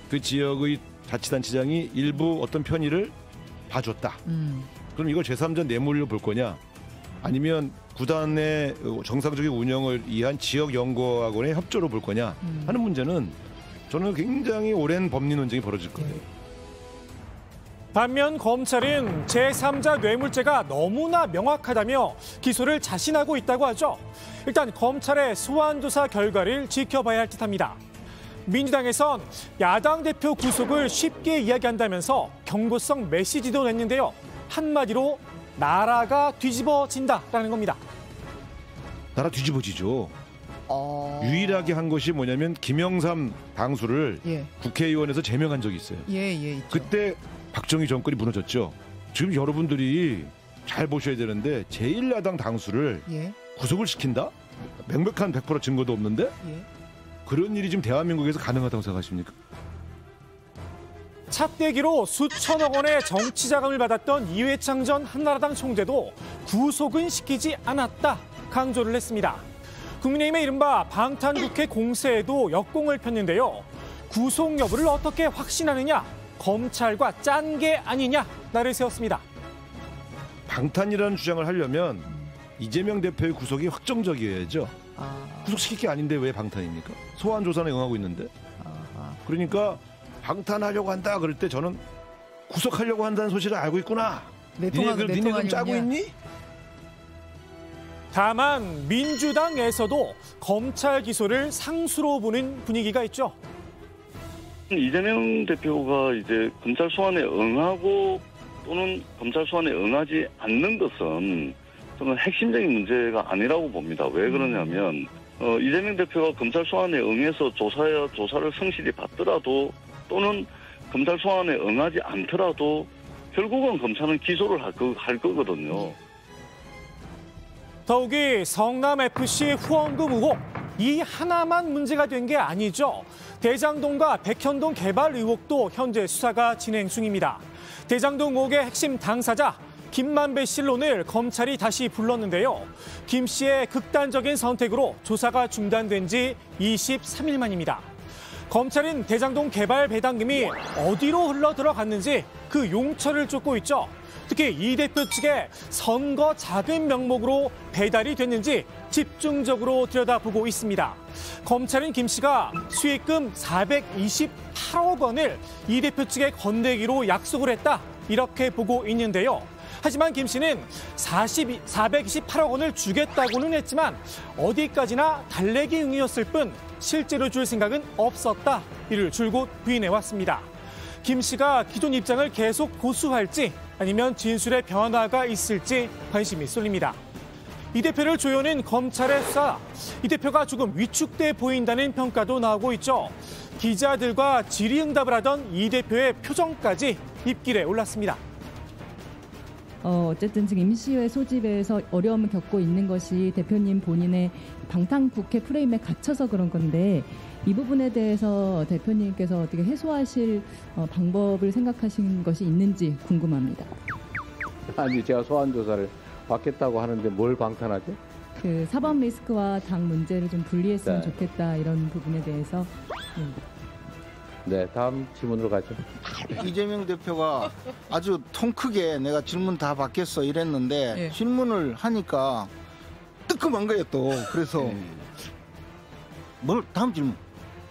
그 지역의 자치단체장이 일부 어떤 편의를 봐줬다. 그럼 이걸 제3자 뇌물로 볼 거냐? 아니면 구단의 정상적인 운영을 위한 지역 연구학원의 협조로 볼 거냐 하는 문제는 저는 굉장히 오랜 법리 논쟁이 벌어질 거예요. 반면 검찰은 제3자 뇌물죄가 너무나 명확하다며 기소를 자신하고 있다고 하죠. 일단 검찰의 소환 조사 결과를 지켜봐야 할 듯합니다. 민주당에선 야당 대표 구속을 쉽게 이야기한다면서 경고성 메시지도 냈는데요. 한마디로 나라가 뒤집어진다라는 겁니다. 나라 뒤집어지죠. 유일하게 한 것이 뭐냐면 김영삼 당수를 국회의원에서 제명한 적이 있어요. 있죠. 그때 박정희 정권이 무너졌죠. 지금 여러분들이 잘 보셔야 되는데 제1야당 당수를 구속을 시킨다? 명백한 100% 증거도 없는데? 그런 일이 지금 대한민국에서 가능하다고 생각하십니까? 찻대기로 수천억 원의 정치 자금을 받았던 이회창 전 한나라당 총재도 구속은 시키지 않았다 강조를 했습니다. 국민의힘의 이른바 방탄국회 공세에도 역공을 폈는데요. 구속 여부를 어떻게 확신하느냐? 검찰과 짠 게 아니냐? 나를 세웠습니다. 방탄이라는 주장을 하려면 이재명 대표의 구속이 확정적이어야죠. 구속시킬 게 아닌데 왜 방탄입니까? 소환 조사는 응하고 있는데. 그러니까 방탄하려고 한다 그럴 때 저는 구속하려고 한다는 소식을 알고 있구나. 니네 그럼 짜고 있니? 다만 민주당에서도 검찰 기소를 상수로 보는 분위기가 있죠. 이재명 대표가 이제 검찰 소환에 응하고 또는 검찰 소환에 응하지 않는 것은 저는 핵심적인 문제가 아니라고 봅니다. 왜 그러냐면 이재명 대표가 검찰 소환에 응해서 조사를 성실히 받더라도 또는 검찰 소환에 응하지 않더라도 결국은 검찰은 기소를 할 거거든요. 더욱이 성남FC 후원금 의혹, 이 하나만 문제가 된 게 아니죠. 대장동과 백현동 개발 의혹도 현재 수사가 진행 중입니다. 대장동 의혹의 핵심 당사자 김만배 씨를 오늘 검찰이 다시 불렀는데요. 김 씨의 극단적인 선택으로 조사가 중단된 지 23일 만입니다. 검찰은 대장동 개발 배당금이 어디로 흘러 들어갔는지 그 용처를 쫓고 있죠. 특히 이 대표 측의 선거 자금 명목으로 배달이 됐는지 집중적으로 들여다보고 있습니다. 검찰은 김 씨가 수익금 428억 원을 이 대표 측에 건네기로 약속을 했다, 이렇게 보고 있는데요. 하지만 김 씨는 428억 원을 주겠다고는 했지만 어디까지나 달래기 응이었을 뿐 실제로 줄 생각은 없었다, 이를 줄곧 부인해왔습니다. 김 씨가 기존 입장을 계속 고수할지 아니면 진술의 변화가 있을지 관심이 쏠립니다. 이 대표를 조여낸 검찰의 수사, 이 대표가 조금 위축돼 보인다는 평가도 나오고 있죠. 기자들과 질의응답을 하던 이 대표의 표정까지 입길에 올랐습니다. 어쨌든 지금 임시회 소집에서 어려움을 겪고 있는 것이 대표님 본인의 방탄국회 프레임에 갇혀서 그런 건데 이 부분에 대해서 대표님께서 어떻게 해소하실 방법을 생각하신 것이 있는지 궁금합니다. 아니 제가 소환 조사를 받겠다고 하는데 뭘 방탄하죠? 그 사법 리스크와 당 문제를 좀 분리했으면 네. 좋겠다, 이런 부분에 대해서. 네, 다음 질문으로 가죠. 이재명 대표가 아주 통 크게 내가 질문 다 받겠어 이랬는데 질문을 하니까 뜨끔한 거예요 또. 그래서 뭘 다음 질문.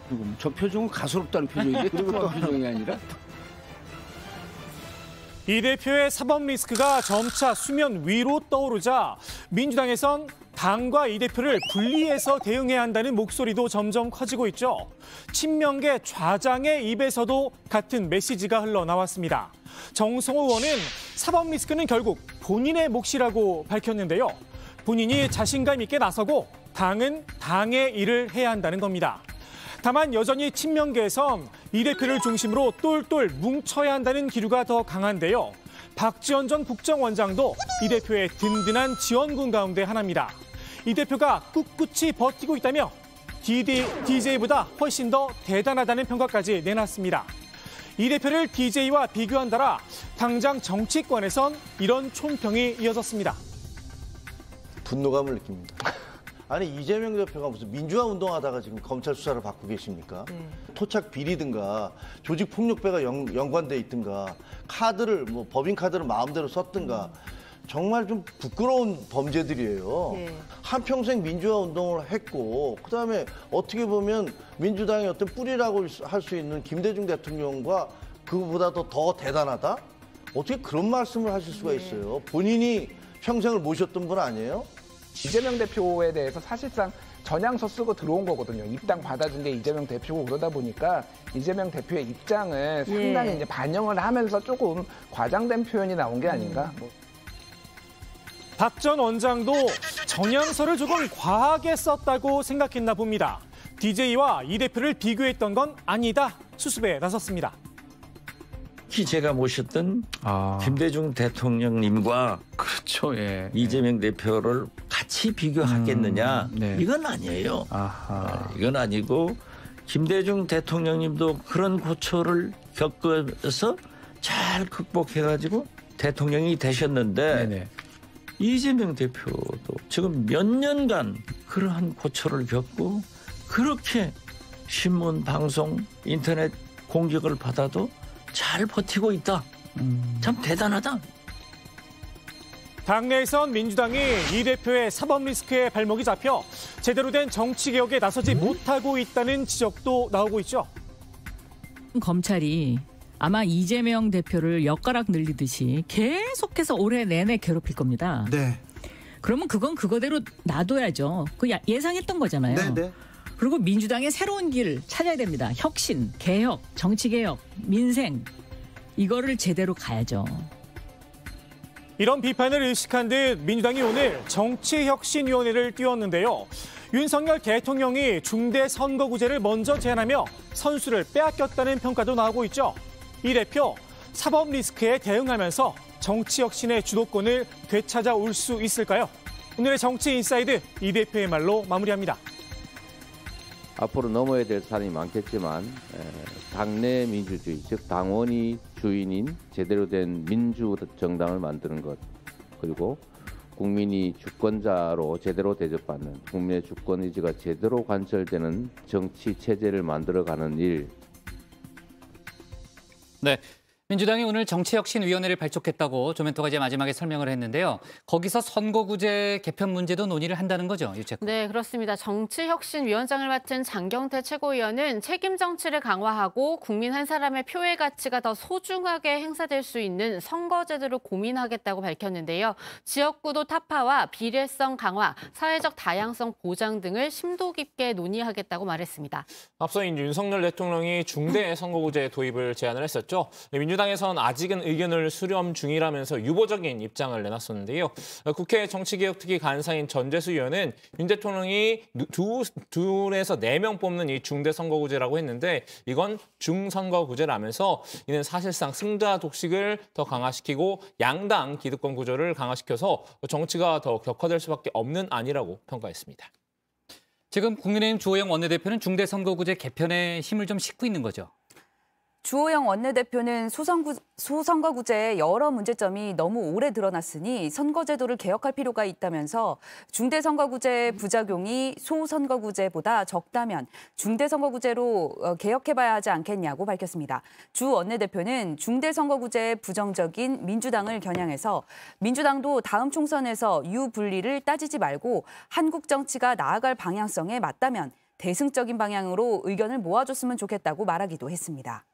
그리고 저 표정은 가소롭다는 표정인데 그리고 또 표정이 아니라. 이 대표의 사법 리스크가 점차 수면 위로 떠오르자 민주당에선 당과 이 대표를 분리해서 대응해야 한다는 목소리도 점점 커지고 있죠. 친명계 좌장의 입에서도 같은 메시지가 흘러나왔습니다. 정성호 의원은 사법 리스크는 결국 본인의 몫이라고 밝혔는데요. 본인이 자신감 있게 나서고 당은 당의 일을 해야 한다는 겁니다. 다만 여전히 친명계에선 이 대표를 중심으로 똘똘 뭉쳐야 한다는 기류가 더 강한데요. 박지원 전 국정원장도 이 대표의 든든한 지원군 가운데 하나입니다. 이 대표가 꿋꿋이 버티고 있다며 DJ보다 훨씬 더 대단하다는 평가까지 내놨습니다. 이 대표를 DJ와 비교한다라 당장 정치권에선 이런 촌평이 이어졌습니다. 분노감을 느낍니다. 아니 이재명 대표가 무슨 민주화 운동하다가 지금 검찰 수사를 받고 계십니까? 토착 비리든가 조직 폭력배가 연관돼 있든가 카드를 뭐 법인 카드를 마음대로 썼든가 정말 좀 부끄러운 범죄들이에요. 한평생 민주화 운동을 했고 그다음에 어떻게 보면 민주당의 어떤 뿌리라고 할 수 있는 김대중 대통령과 그거보다도 더 대단하다? 어떻게 그런 말씀을 하실 수가 있어요? 본인이 평생을 모셨던 분 아니에요? 이재명 대표에 대해서 사실상 전향서 쓰고 들어온 거거든요. 입당 받아준 게 이재명 대표고 그러다 보니까 이재명 대표의 입장을 상당히 이제 반영을 하면서 조금 과장된 표현이 나온 게 아닌가. 박 전 원장도 전향서를 조금 과하게 썼다고 생각했나 봅니다. DJ와 이 대표를 비교했던 건 아니다. 수습에 나섰습니다. 특히 제가 모셨던 김대중 대통령님과 그렇죠, 예. 이재명 대표를 같이 비교하겠느냐 이건 아니에요. 이건 아니고 김대중 대통령님도 그런 고초를 겪어서 잘 극복해가지고 대통령이 되셨는데 이재명 대표도 지금 몇 년간 그러한 고초를 겪고 그렇게 신문, 방송, 인터넷 공격을 받아도 잘 버티고 있다. 참 대단하다. 당내에선 민주당이 이 대표의 사법 리스크에 발목이 잡혀 제대로 된 정치 개혁에 나서지 못하고 있다는 지적도 나오고 있죠. 검찰이 아마 이재명 대표를 엿가락 늘리듯이 계속해서 올해 내내 괴롭힐 겁니다. 네. 그러면 그건 그거대로 놔둬야죠. 그 예상했던 거잖아요. 네, 네. 그리고 민주당의 새로운 길 찾아야 됩니다. 혁신, 개혁, 정치개혁, 민생 이거를 제대로 가야죠. 이런 비판을 의식한 듯 민주당이 오늘 정치혁신위원회를 띄웠는데요. 윤석열 대통령이 중대선거구제를 먼저 제안하며 선수를 빼앗겼다는 평가도 나오고 있죠. 이 대표 사법 리스크에 대응하면서 정치혁신의 주도권을 되찾아올 수 있을까요? 오늘의 정치인사이드 이 대표의 말로 마무리합니다. 앞으로 넘어야 될 산이 많겠지만 당내 민주주의, 즉 당원이 주인인 제대로 된 민주정당을 만드는 것, 그리고 국민이 주권자로 제대로 대접받는 국민의 주권 의지가 제대로 관철되는 정치 체제를 만들어가는 일. 네. 민주당이 오늘 정치혁신위원회를 발족했다고 조멘토가 이제 마지막에 설명을 했는데요. 거기서 선거구제 개편 문제도 논의를 한다는 거죠, 유채꽃. 네, 그렇습니다. 정치혁신위원장을 맡은 장경태 최고위원은 책임 정치를 강화하고 국민 한 사람의 표의 가치가 더 소중하게 행사될 수 있는 선거제도를 고민하겠다고 밝혔는데요. 지역구도 타파와 비례성 강화, 사회적 다양성 보장 등을 심도 깊게 논의하겠다고 말했습니다. 앞서 윤석열 대통령이 중대 선거구제 도입을 제안을 했었죠. 민주당에선 아직은 의견을 수렴 중이라면서 유보적인 입장을 내놨었는데요. 국회 정치개혁특위 간사인 전재수 의원은 윤 대통령이 둘에서 4명 뽑는 이 중대선거구제라고 했는데 이건 중선거구제라면서 이는 사실상 승자 독식을 더 강화시키고 양당 기득권 구조를 강화시켜서 정치가 더 격화될 수밖에 없는 안이라고 평가했습니다. 지금 국민의힘 주호영 원내대표는 중대선거구제 개편에 힘을 좀 싣고 있는 거죠. 주호영 원내대표는 소선거구제의 여러 문제점이 너무 오래 드러났으니 선거제도를 개혁할 필요가 있다면서 중대선거구제의 부작용이 소선거구제보다 적다면 중대선거구제로 개혁해봐야 하지 않겠냐고 밝혔습니다. 주 원내대표는 중대선거구제의 부정적인 민주당을 겨냥해서 민주당도 다음 총선에서 유불리를 따지지 말고 한국 정치가 나아갈 방향성에 맞다면 대승적인 방향으로 의견을 모아줬으면 좋겠다고 말하기도 했습니다.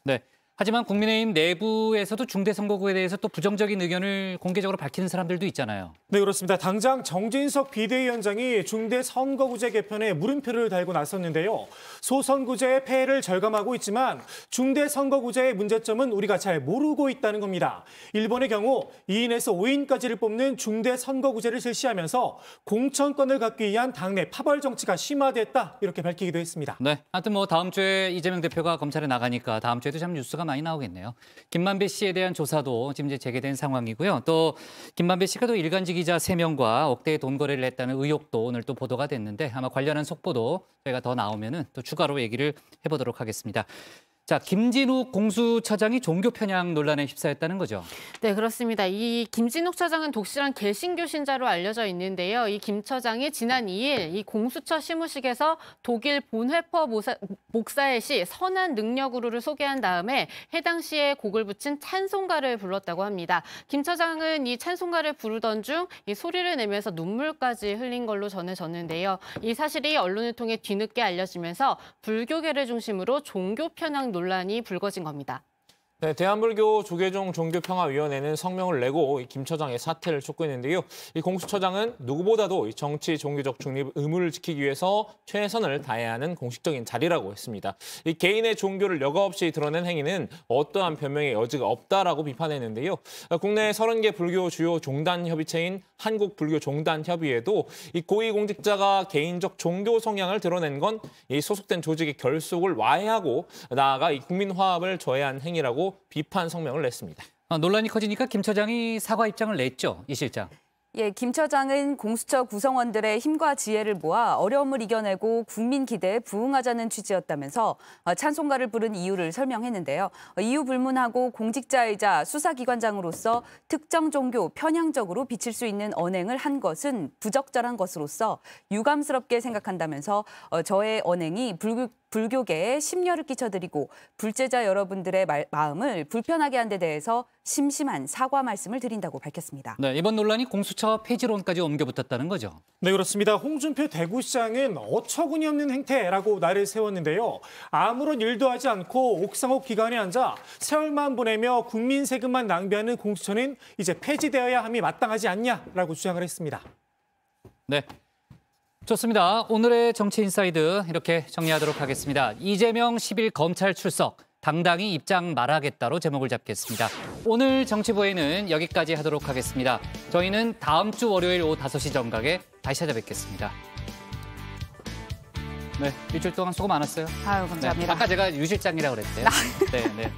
네, 하지만 국민의힘 내부에서도 중대선거구에 대해서 또 부정적인 의견을 공개적으로 밝히는 사람들도 있잖아요. 네, 그렇습니다. 당장 정진석 비대위원장이 중대선거구제 개편에 물음표를 달고 나섰는데요. 소선구제의 폐해를 절감하고 있지만 중대선거구제의 문제점은 우리가 잘 모르고 있다는 겁니다. 일본의 경우 2인에서 5인까지를 뽑는 중대선거구제를 실시하면서 공천권을 갖기 위한 당내 파벌 정치가 심화됐다 이렇게 밝히기도 했습니다. 네, 하여튼 뭐 다음 주에 이재명 대표가 검찰에 나가니까 다음 주에도 참 뉴스가 많이 나오겠네요. 김만배 씨에 대한 조사도 지금 이제 재개된 상황이고요. 또 김만배 씨가 또 일간지 기자 3명과 억대의 돈 거래를 했다는 의혹도 오늘 또 보도가 됐는데 아마 관련한 속보도 저희가 더 나오면은 또 추가로 얘기를 해보도록 하겠습니다. 자, 김진욱 공수처장이 종교 편향 논란에 휩싸였다는 거죠. 네, 그렇습니다. 이 김진욱 처장은 독실한 개신교 신자로 알려져 있는데요. 이 김 처장이 지난 2일 이 공수처 시무식에서 독일 본회퍼 목사의 시 선한 능력으로를 소개한 다음에 해당 시에 곡을 붙인 찬송가를 불렀다고 합니다. 김 처장은 이 찬송가를 부르던 중 이 소리를 내면서 눈물까지 흘린 걸로 전해졌는데요. 이 사실이 언론을 통해 뒤늦게 알려지면서 불교계를 중심으로 종교 편향 논란이 불거진 겁니다. 네, 대한불교 조계종 종교평화위원회는 성명을 내고 김 처장의 사퇴를 촉구했는데요. 이 공수처장은 누구보다도 이 정치 종교적 중립 의무를 지키기 위해서 최선을 다해야 하는 공식적인 자리라고 했습니다. 이 개인의 종교를 여과 없이 드러낸 행위는 어떠한 변명의 여지가 없다라고 비판했는데요. 국내 30개 불교 주요 종단 협의체인 한국불교종단협의회도 이 고위공직자가 개인적 종교 성향을 드러낸 건 이 소속된 조직의 결속을 와해하고 나아가 이 국민 화합을 저해한 행위라고 비판 성명을 냈습니다. 논란이 커지니까 김 처장이 사과 입장을 냈죠, 이 실장. 예, 김 처장은 공수처 구성원들의 힘과 지혜를 모아 어려움을 이겨내고 국민 기대에 부응하자는 취지였다면서 찬송가를 부른 이유를 설명했는데요. 이유 불문하고 공직자이자 수사기관장으로서 특정 종교 편향적으로 비칠 수 있는 언행을 한 것은 부적절한 것으로서 유감스럽게 생각한다면서 저의 언행이 불교계에 심려를 끼쳐드리고 불제자 여러분들의 마음을 불편하게 한 데 대해서 심심한 사과 말씀을 드린다고 밝혔습니다. 네, 이번 논란이 공수처 폐지론까지 옮겨붙었다는 거죠. 네, 그렇습니다. 홍준표 대구시장은 어처구니 없는 행태라고 날을 세웠는데요. 아무런 일도 하지 않고 옥상옥 기관에 앉아 세월만 보내며 국민 세금만 낭비하는 공수처는 이제 폐지되어야 함이 마땅하지 않냐라고 주장을 했습니다. 네. 좋습니다. 오늘의 정치인사이드 이렇게 정리하도록 하겠습니다. 이재명 10일 검찰 출석, 당당히 입장 말하겠다로 제목을 잡겠습니다. 오늘 정치부에는 여기까지 하도록 하겠습니다. 저희는 다음 주 월요일 오후 5시 정각에 다시 찾아뵙겠습니다. 네, 일주일 동안 수고 많았어요. 아유, 감사합니다. 네, 아까 제가 유 실장이라고 그랬대요. 네, 네.